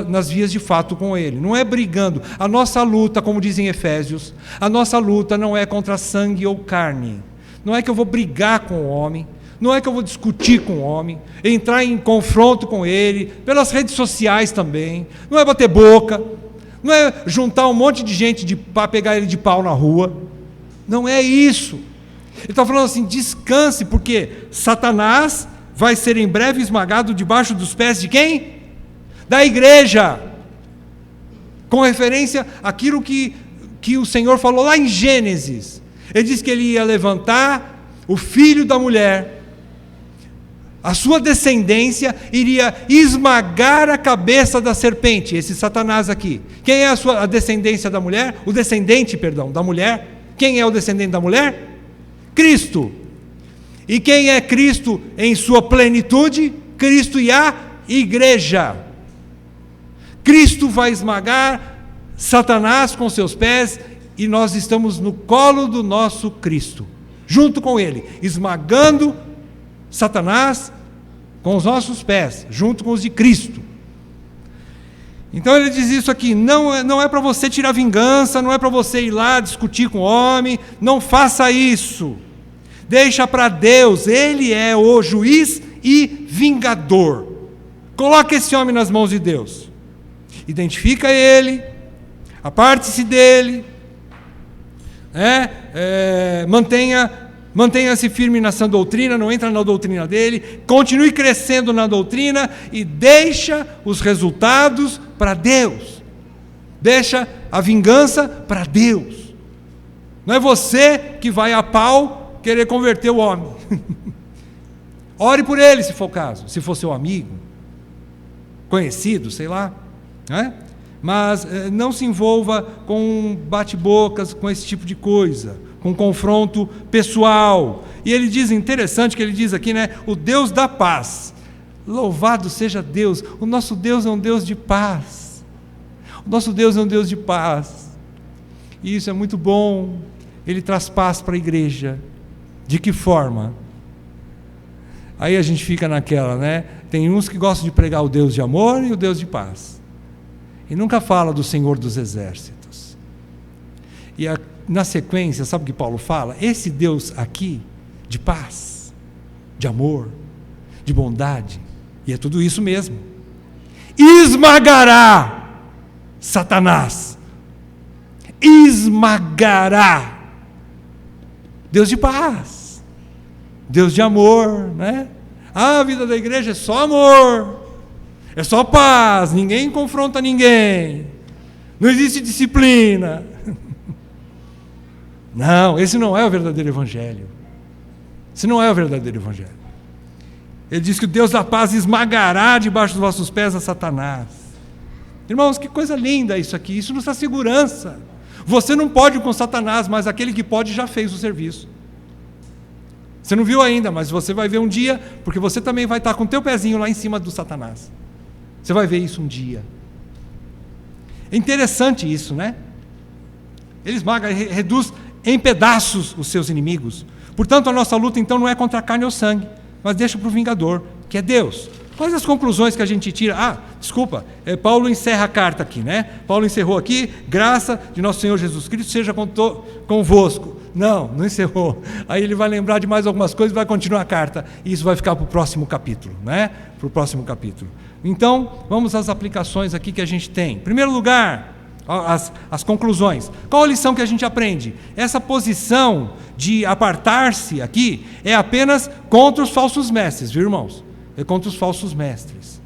nas vias de fato com ele. Não é brigando. A nossa luta, como dizem Efésios, a nossa luta não é contra sangue ou carne. Não é que eu vou brigar com o homem, não é que eu vou discutir com o homem, entrar em confronto com ele, pelas redes sociais também, não é bater boca, não é juntar um monte de gente para pegar ele de pau na rua. Não é isso. Ele está falando assim, descanse, porque Satanás vai ser em breve esmagado debaixo dos pés de quem? Da igreja. Com referência àquilo que o Senhor falou lá em Gênesis. Ele disse que ele ia levantar o filho da mulher, a sua descendência iria esmagar a cabeça da serpente, esse Satanás aqui. Quem é a descendência da mulher? O descendente, da mulher. Quem é o descendente da mulher? Cristo. E quem é Cristo em sua plenitude? Cristo e a igreja. Cristo vai esmagar Satanás com seus pés e nós estamos no colo do nosso Cristo, junto com ele, esmagando Satanás com os nossos pés, junto com os de Cristo. Então ele diz isso aqui, não é para você tirar vingança, não é para você ir lá discutir com o homem, não faça isso. Deixa para Deus, Ele é o juiz e vingador. Coloque esse homem nas mãos de Deus. Identifica ele, aparte-se dele, mantenha-se firme na sã doutrina, não entra na doutrina dele, continue crescendo na doutrina e deixa os resultados para Deus. Deixa a vingança para Deus. Não é você que vai a pau querer converter o homem. Ore por ele, se for o caso, se for seu amigo, conhecido, sei lá, né? Mas não se envolva com bate-bocas, com esse tipo de coisa, com confronto pessoal. E ele diz, interessante que ele diz aqui, né? O Deus da paz. Louvado seja Deus. O nosso Deus é um Deus de paz. O nosso Deus é um Deus de paz. E isso é muito bom. Ele traz paz para a igreja. De que forma? Aí a gente fica naquela, né? Tem uns que gostam de pregar o Deus de amor e o Deus de paz. E nunca fala do Senhor dos Exércitos. E na sequência, sabe o que Paulo fala? Esse Deus aqui, de paz, de amor, de bondade, e é tudo isso mesmo, esmagará Satanás. Esmagará. Deus de paz, Deus de amor, né? A vida da igreja é só amor. É só paz, ninguém confronta ninguém, não existe disciplina. Não, esse não é o verdadeiro evangelho. Esse não é o verdadeiro evangelho. Ele diz que o Deus da paz esmagará debaixo dos vossos pés a Satanás. Irmãos, que coisa linda isso aqui, isso nos dá segurança. Você não pode com Satanás, mas aquele que pode já fez o serviço. Você não viu ainda, mas você vai ver um dia, porque você também vai estar com o teu pezinho lá em cima do Satanás. Você vai ver isso um dia. É interessante isso, né? Ele esmaga, reduz em pedaços os seus inimigos. Portanto, a nossa luta então não é contra a carne ou sangue, mas deixa para o vingador, que é Deus. Quais as conclusões que a gente tira? Desculpa, Paulo encerra a carta aqui, né? Paulo encerrou aqui, graça de nosso Senhor Jesus Cristo seja convosco. Não encerrou. Aí ele vai lembrar de mais algumas coisas e vai continuar a carta. E isso vai ficar para o próximo capítulo, né? Para o próximo capítulo. Então, vamos às aplicações aqui que a gente tem. Em primeiro lugar, as conclusões. Qual a lição que a gente aprende? Essa posição de apartar-se aqui é apenas contra os falsos mestres, viu, irmãos? É contra os falsos mestres.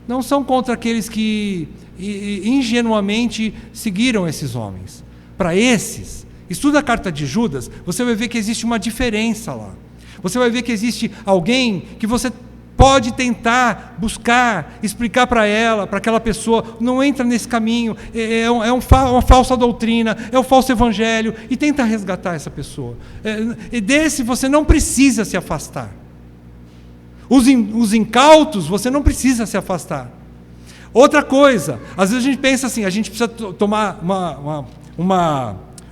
Não são contra aqueles que ingenuamente seguiram esses homens. Para esses, estuda a carta de Judas, você vai ver que existe uma diferença lá. Você vai ver que existe alguém que você pode tentar buscar, explicar para ela, para aquela pessoa, não entra nesse caminho, é uma falsa doutrina, é o falso evangelho, e tenta resgatar essa pessoa. E desse você não precisa se afastar. Os incautos, você não precisa se afastar. Outra coisa, às vezes a gente pensa assim, a gente precisa tomar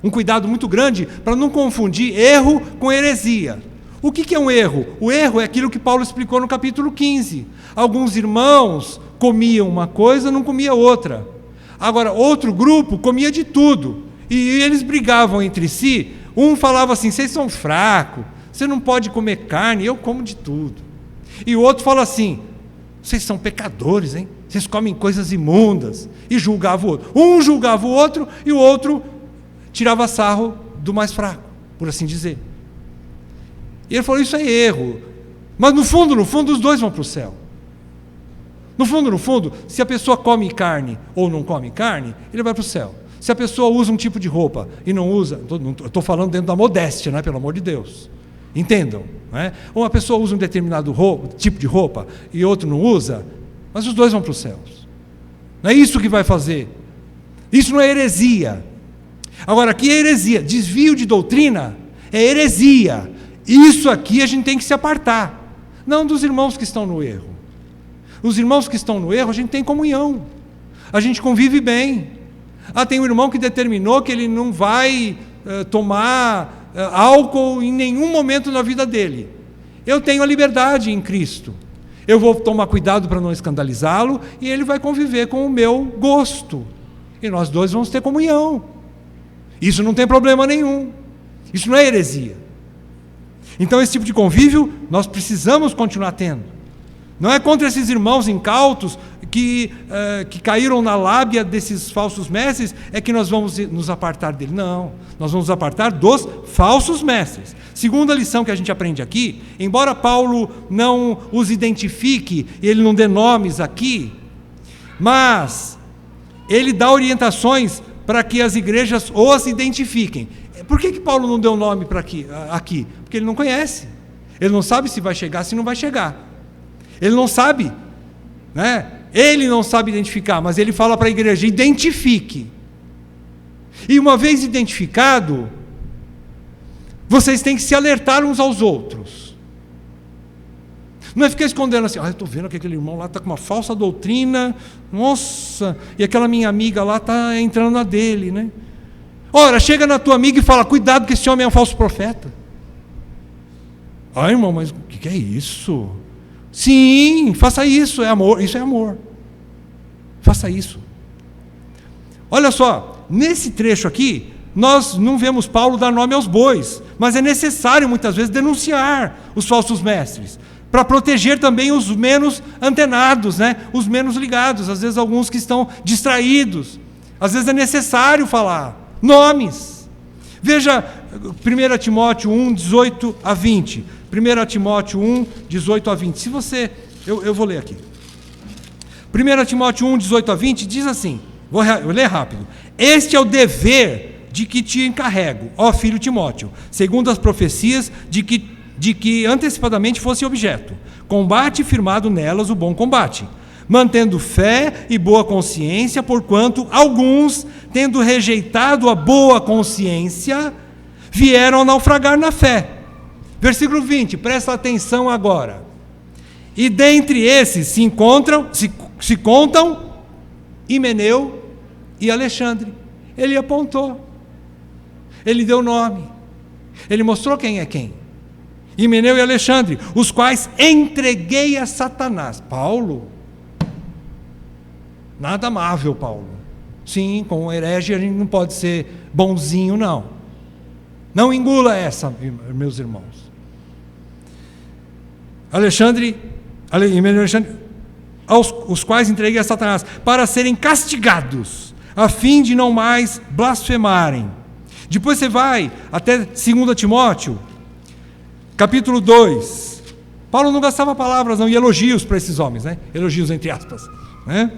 um cuidado muito grande para não confundir erro com heresia. O que é um erro? O erro é aquilo que Paulo explicou no capítulo 15. Alguns irmãos comiam uma coisa, não comia outra. Agora, outro grupo comia de tudo. E eles brigavam entre si. Um falava assim, vocês são fracos, você não pode comer carne, eu como de tudo. E o outro fala assim, vocês são pecadores, hein? Vocês comem coisas imundas. E julgava o outro. Um julgava o outro e o outro tirava sarro do mais fraco, por assim dizer. E ele falou, isso é erro. Mas no fundo, os dois vão para o céu. No fundo, se a pessoa come carne ou não come carne, ele vai para o céu. Se a pessoa usa um tipo de roupa e não usa, estou falando dentro da modéstia, né, pelo amor de Deus. Entendam. Né? Ou uma pessoa usa um determinado tipo de roupa e outro não usa, mas os dois vão para os céus. Não é isso que vai fazer. Isso não é heresia. Agora, aqui é heresia. Desvio de doutrina é heresia. Isso aqui a gente tem que se apartar. Não dos irmãos que estão no erro. Os irmãos que estão no erro, a gente tem comunhão. A gente convive bem. Tem um irmão que determinou que ele não vai tomar álcool em nenhum momento na vida dele. Eu tenho a liberdade em Cristo. Eu vou tomar cuidado para não escandalizá-lo e ele vai conviver com o meu gosto. E nós dois vamos ter comunhão. Isso não tem problema nenhum. Isso não é heresia. Então esse tipo de convívio nós precisamos continuar tendo. Não é contra esses irmãos incautos que caíram na lábia desses falsos mestres, é que nós vamos nos apartar dele. Não, nós vamos nos apartar dos falsos mestres. Segunda lição que a gente aprende aqui, embora Paulo não os identifique, ele não dê nomes aqui, mas ele dá orientações para que as igrejas os identifiquem. Por que Paulo não deu nome para aqui? Porque ele não conhece. Ele não sabe se vai chegar, se não vai chegar. Ele não sabe, né? Ele não sabe identificar, mas ele fala para a igreja: identifique. E uma vez identificado, vocês têm que se alertar uns aos outros. Não é ficar escondendo assim: eu estou vendo que aquele irmão lá está com uma falsa doutrina, nossa, e aquela minha amiga lá está entrando na dele, né? Ora, chega na tua amiga e fala: cuidado que esse homem é um falso profeta. Irmão, mas o que é isso? Sim, faça isso, é amor, isso é amor. Faça isso. Olha só, nesse trecho aqui, nós não vemos Paulo dar nome aos bois, mas é necessário muitas vezes denunciar os falsos mestres, para proteger também os menos antenados, né? Os menos ligados, às vezes alguns que estão distraídos. Às vezes é necessário falar nomes. Veja 1 Timóteo 1, 18 a 20. 1 Timóteo 1, 18 a 20. Se você... Eu vou ler aqui. 1 Timóteo 1, 18 a 20 diz assim, vou ler rápido. Este é o dever de que te encarrego, ó filho Timóteo, segundo as profecias de que antecipadamente fosse objeto. Combate firmado nelas o bom combate, mantendo fé e boa consciência, porquanto alguns, tendo rejeitado a boa consciência, vieram a naufragar na fé. Versículo 20, presta atenção agora. E dentre esses se contam Himeneu e Alexandre. Ele apontou, ele deu nome, ele mostrou quem é quem. Himeneu e Alexandre, os quais entreguei a Satanás. Paulo, nada amável, Paulo. Sim, com o herege a gente não pode ser bonzinho, não. Não engula essa, meus irmãos. Himeneu e Alexandre, os quais entreguei a Satanás, para serem castigados, a fim de não mais blasfemarem. Depois você vai até 2 Timóteo, capítulo 2. Paulo não gastava palavras não, e elogios para esses homens, né? Elogios entre aspas, né?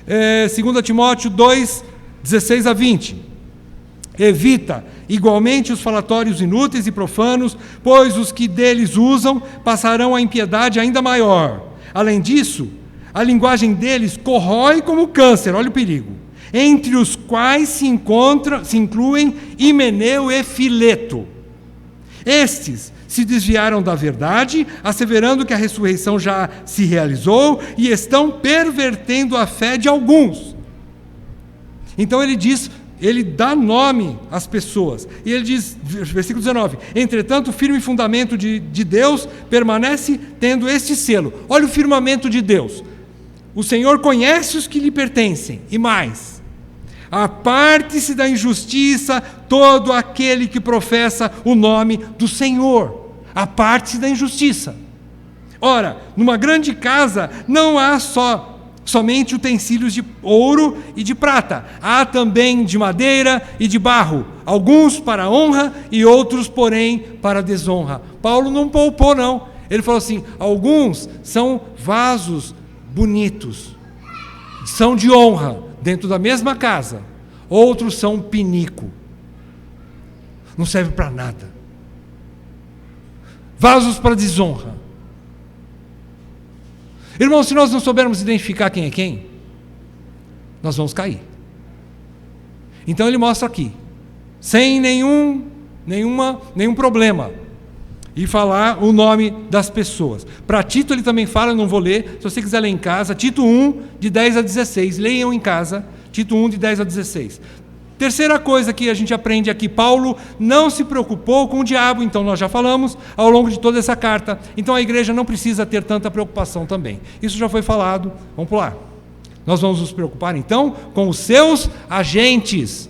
2 Timóteo 2, 16 a 20. Evita igualmente os falatórios inúteis e profanos, pois os que deles usam passarão a impiedade ainda maior. Além disso, a linguagem deles corrói como câncer, olha o perigo, entre os quais se incluem Himeneu e Fileto. Estes se desviaram da verdade, asseverando que a ressurreição já se realizou e estão pervertendo a fé de alguns. Então ele dá nome às pessoas. E ele diz, versículo 19, entretanto o firme fundamento de Deus permanece tendo este selo. Olha o firmamento de Deus. O Senhor conhece os que lhe pertencem, e mais, aparte-se da injustiça todo aquele que professa o nome do Senhor. Aparte-se da injustiça. Ora, numa grande casa não há somente utensílios de ouro e de prata, há também de madeira e de barro, alguns para honra e outros, porém, para desonra. Paulo não poupou, não. Ele falou assim, alguns são vasos bonitos, são de honra, dentro da mesma casa. Outros são pinico, não serve para nada. Vasos para desonra. Irmão, se nós não soubermos identificar quem é quem, nós vamos cair. Então ele mostra aqui, sem nenhum problema, e falar o nome das pessoas. Para Tito ele também fala, eu não vou ler, se você quiser ler em casa, Tito 1, de 10 a 16, leiam em casa, Tito 1, de 10 a 16. Terceira coisa que a gente aprende aqui, Paulo não se preocupou com o diabo, então nós já falamos ao longo de toda essa carta, então a igreja não precisa ter tanta preocupação também. Isso já foi falado, vamos pular. Nós vamos nos preocupar então com os seus agentes,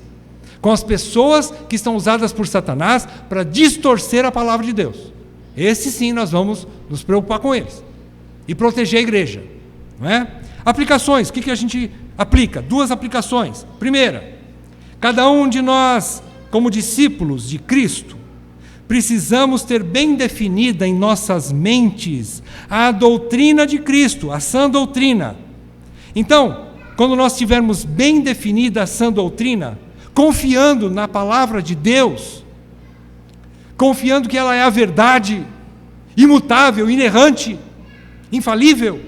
com as pessoas que estão usadas por Satanás para distorcer a palavra de Deus. Esses sim nós vamos nos preocupar com eles e proteger a igreja, não é? Aplicações, o que a gente aplica? 2 aplicações. Primeira, cada um de nós, como discípulos de Cristo, precisamos ter bem definida em nossas mentes a doutrina de Cristo, a sã doutrina. Então, quando nós tivermos bem definida a sã doutrina, confiando na palavra de Deus, confiando que ela é a verdade, imutável, inerrante, infalível,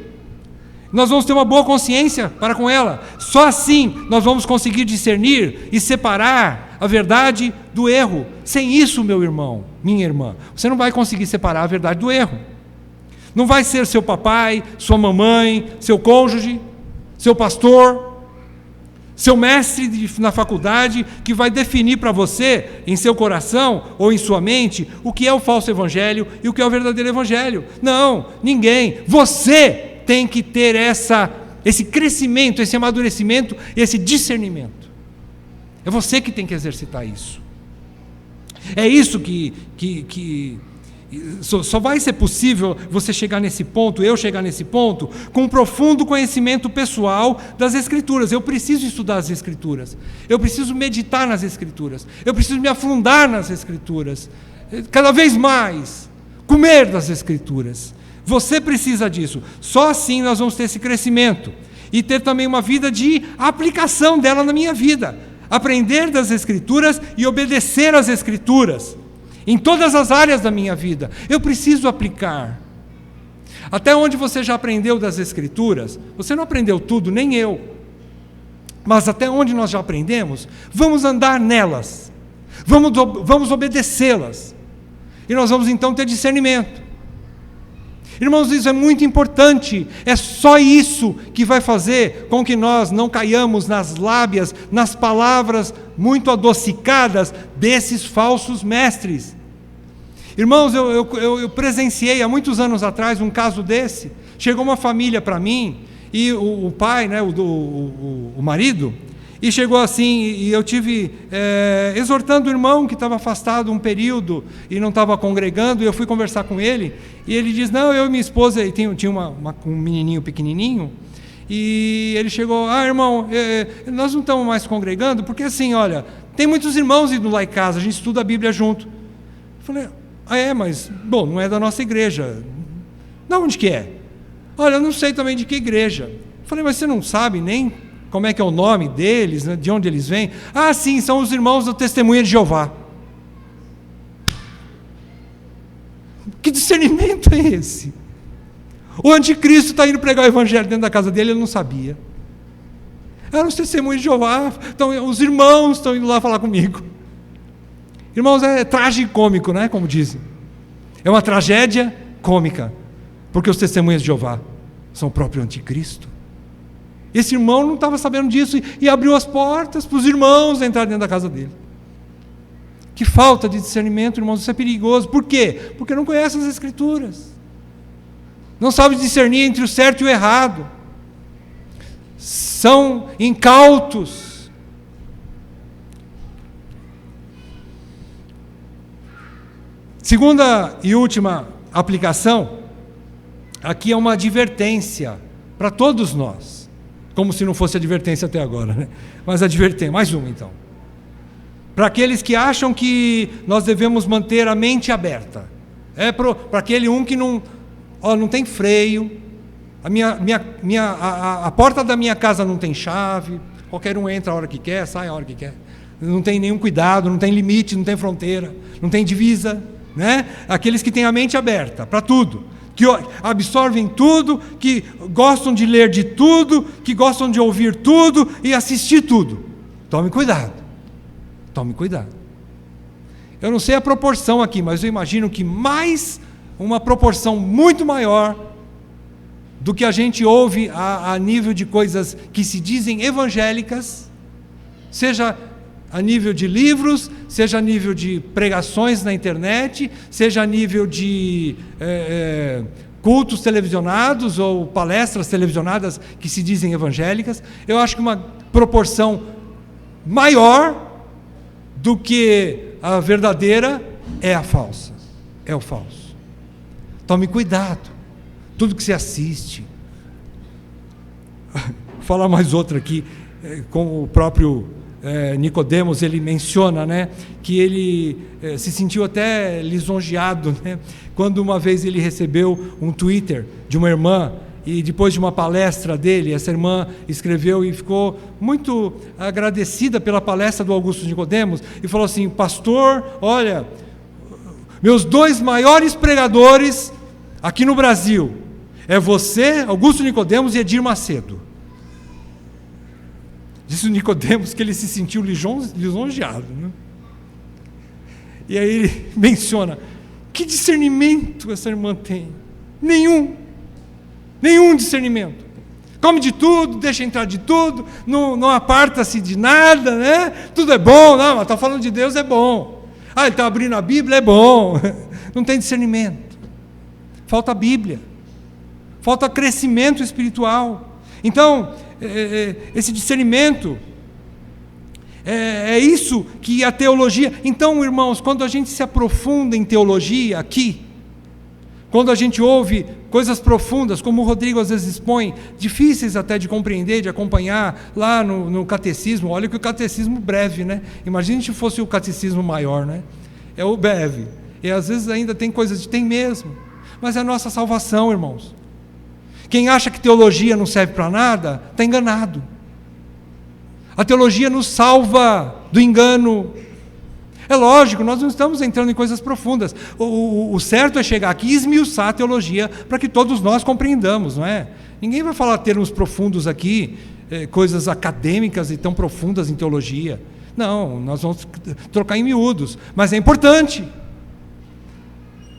nós vamos ter uma boa consciência para com ela. Só assim nós vamos conseguir discernir e separar a verdade do erro. Sem isso, meu irmão, minha irmã, você não vai conseguir separar a verdade do erro. Não vai ser seu papai, sua mamãe, seu cônjuge, seu pastor, seu mestre na faculdade que vai definir para você, em seu coração ou em sua mente, o que é o falso evangelho e o que é o verdadeiro evangelho. Não, ninguém. Você tem que ter esse crescimento, esse amadurecimento, esse discernimento. É você que tem que exercitar isso. É isso que só vai ser possível você chegar nesse ponto, eu chegar nesse ponto, com um profundo conhecimento pessoal das Escrituras. Eu preciso estudar as Escrituras, eu preciso meditar nas Escrituras, eu preciso me afundar nas Escrituras, cada vez mais, comer das Escrituras. Você precisa disso. Só assim nós vamos ter esse crescimento e ter também uma vida de aplicação dela na minha vida. Aprender das Escrituras e obedecer às Escrituras em todas as áreas da minha vida. Eu preciso aplicar. Até onde você já aprendeu das Escrituras? Você não aprendeu tudo, nem eu. Mas até onde nós já aprendemos, vamos andar nelas. Vamos obedecê-las. E nós vamos então ter discernimento. Irmãos, isso é muito importante. É só isso que vai fazer com que nós não caiamos nas lábias, nas palavras muito adocicadas desses falsos mestres. Irmãos, eu presenciei há muitos anos atrás um caso desse. Chegou uma família para mim, e o pai, né, o marido, e chegou assim, e eu tive exortando o irmão que estava afastado um período e não estava congregando, e eu fui conversar com ele, e ele diz, não, eu e minha esposa, e tinha um menininho pequenininho, e ele chegou, irmão, nós não estamos mais congregando, porque assim, olha, tem muitos irmãos indo lá em casa, a gente estuda a Bíblia junto. Eu falei, mas, bom, não é da nossa igreja. De onde que é? Olha, eu não sei também de que igreja. Eu falei, mas você não sabe nem como é que é o nome deles, né, de onde eles vêm? Sim, são os irmãos do Testemunha de Jeová. Que discernimento é esse? O anticristo está indo pregar o evangelho dentro da casa dele, ele não sabia. Eram os Testemunhos de Jeová, então os irmãos estão indo lá falar comigo. Irmãos, é tragicômico, né, como dizem. É uma tragédia cômica, porque os Testemunhas de Jeová são o próprio anticristo. Esse irmão não estava sabendo disso e abriu as portas para os irmãos entrarem dentro da casa dele. Que falta de discernimento, irmãos, isso é perigoso. Por quê? Porque não conhece as Escrituras. Não sabe discernir entre o certo e o errado. São incautos. Segunda e última aplicação, aqui é uma advertência para todos nós. Como se não fosse advertência até agora, né? Mas advertência, mais uma então. Para aqueles que acham que nós devemos manter a mente aberta. Para aquele que não tem freio, a porta da minha casa não tem chave, qualquer um entra a hora que quer, sai a hora que quer. Não tem nenhum cuidado, não tem limite, não tem fronteira, não tem divisa, né? Aqueles que têm a mente aberta para tudo, que absorvem tudo, que gostam de ler de tudo, que gostam de ouvir tudo e assistir tudo. Tome cuidado. Tome cuidado. Eu não sei a proporção aqui, mas eu imagino que uma proporção muito maior do que a gente ouve a nível de coisas que se dizem evangélicas, seja a nível de livros, seja a nível de pregações na internet, seja a nível de cultos televisionados ou palestras televisionadas que se dizem evangélicas. Eu acho que uma proporção maior do que a verdadeira é a falsa, é o falso. Tome cuidado, tudo que você assiste. Vou falar mais outra aqui, com o próprio Nicodemos, ele menciona, né, que ele se sentiu até lisonjeado, né, quando uma vez ele recebeu um Twitter de uma irmã, e depois de uma palestra dele, essa irmã escreveu e ficou muito agradecida pela palestra do Augusto Nicodemos, e falou assim: pastor, olha, Meus 2 maiores pregadores aqui no Brasil é você, Augusto Nicodemos e Edir Macedo. Disse o Nicodemos que ele se sentiu lisonjeado, né? E aí ele menciona: que discernimento essa irmã tem? Nenhum discernimento. Come de tudo, deixa entrar de tudo, não aparta-se de nada, né? Tudo é bom, não, mas está falando de Deus, é bom. Ele está abrindo a Bíblia, é bom. Não tem discernimento. Falta a Bíblia. Falta crescimento espiritual. Então, esse discernimento, é isso que a teologia... Então, irmãos, quando a gente se aprofunda em teologia aqui, quando a gente ouve coisas profundas, como o Rodrigo às vezes expõe, difíceis até de compreender, de acompanhar lá no catecismo, olha que o catecismo breve, né? Imagina se fosse o catecismo maior, né? É o breve. E às vezes ainda tem coisas tem mesmo. Mas é a nossa salvação, irmãos. Quem acha que teologia não serve para nada, está enganado. A teologia nos salva do engano. É lógico, nós não estamos entrando em coisas profundas. O certo é chegar aqui e esmiuçar a teologia para que todos nós compreendamos, não é? Ninguém vai falar termos profundos aqui, coisas acadêmicas e tão profundas em teologia. Não, nós vamos trocar em miúdos, mas é importante.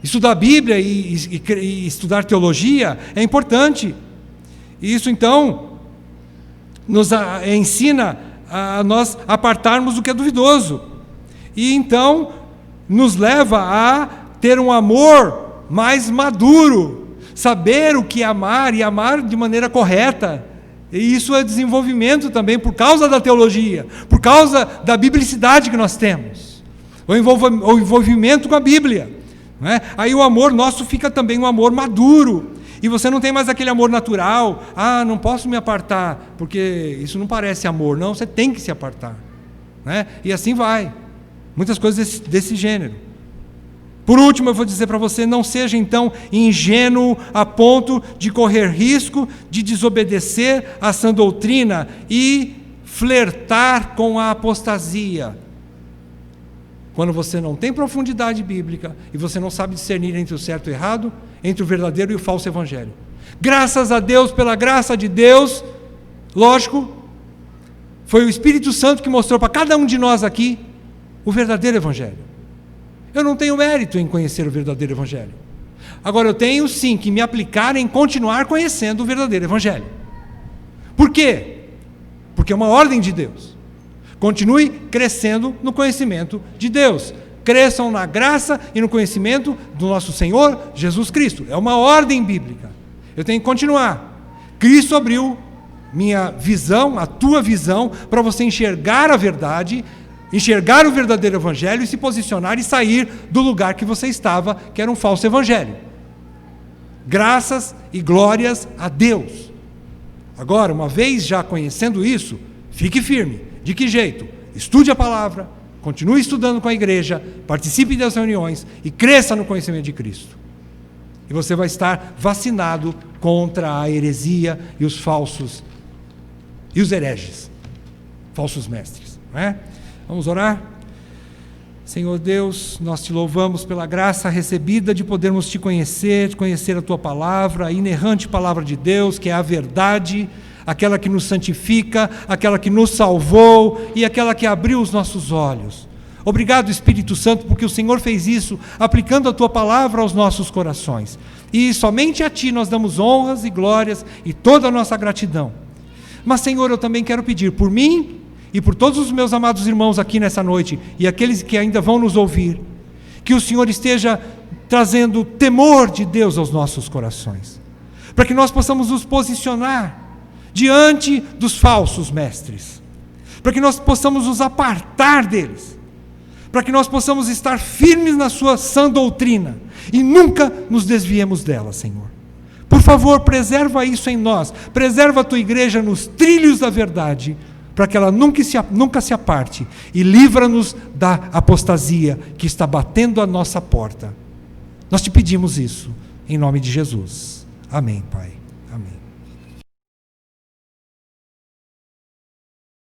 Estudar a Bíblia e estudar teologia é importante. E isso, então, nos ensina a nós apartarmos do que é duvidoso. E, então, nos leva a ter um amor mais maduro, saber o que é amar e amar de maneira correta. E isso é desenvolvimento também por causa da teologia, por causa da biblicidade que nós temos, o envolvimento com a Bíblia. Não é? Aí o amor nosso fica também um amor maduro, e você não tem mais aquele amor natural, não posso me apartar, porque isso não parece amor. Não, você tem que se apartar. Não é? E assim vai, muitas coisas desse gênero. Por último, eu vou dizer para você, não seja então ingênuo a ponto de correr risco de desobedecer à sã doutrina e flertar com a apostasia. Quando você não tem profundidade bíblica e você não sabe discernir entre o certo e o errado, entre o verdadeiro e o falso evangelho. Graças a Deus, pela graça de Deus, lógico, foi o Espírito Santo que mostrou para cada um de nós aqui o verdadeiro evangelho. Eu não tenho mérito em conhecer o verdadeiro evangelho. Agora eu tenho sim que me aplicar em continuar conhecendo o verdadeiro evangelho. Por quê? Porque é uma ordem de Deus. Continue crescendo no conhecimento de Deus. Cresçam na graça e no conhecimento do nosso Senhor Jesus Cristo. É uma ordem bíblica. Eu tenho que continuar. Cristo abriu minha visão, a tua visão, para você enxergar a verdade, enxergar o verdadeiro evangelho e se posicionar e sair do lugar que você estava, que era um falso evangelho. Graças e glórias a Deus. Agora, uma vez já conhecendo isso, fique firme. De que jeito? Estude a palavra, continue estudando com a igreja, participe das reuniões e cresça no conhecimento de Cristo. E você vai estar vacinado contra a heresia e os falsos, e os hereges, falsos mestres. Não é? Vamos orar? Senhor Deus, nós te louvamos pela graça recebida de podermos te conhecer a tua palavra, a inerrante palavra de Deus, que é a verdade, aquela que nos santifica, aquela que nos salvou e aquela que abriu os nossos olhos. Obrigado, Espírito Santo, porque o Senhor fez isso, aplicando a tua palavra aos nossos corações. E somente a ti nós damos honras e glórias e toda a nossa gratidão. Mas, Senhor, eu também quero pedir por mim e por todos os meus amados irmãos aqui nessa noite e aqueles que ainda vão nos ouvir, que o Senhor esteja trazendo temor de Deus aos nossos corações, para que nós possamos nos posicionar diante dos falsos mestres, para que nós possamos nos apartar deles, para que nós possamos estar firmes na sua sã doutrina e nunca nos desviemos dela, Senhor. Por favor, preserva isso em nós, preserva a tua igreja nos trilhos da verdade, para que ela nunca se aparte, e livra-nos da apostasia que está batendo a nossa porta. Nós te pedimos isso, em nome de Jesus. Amém, Pai.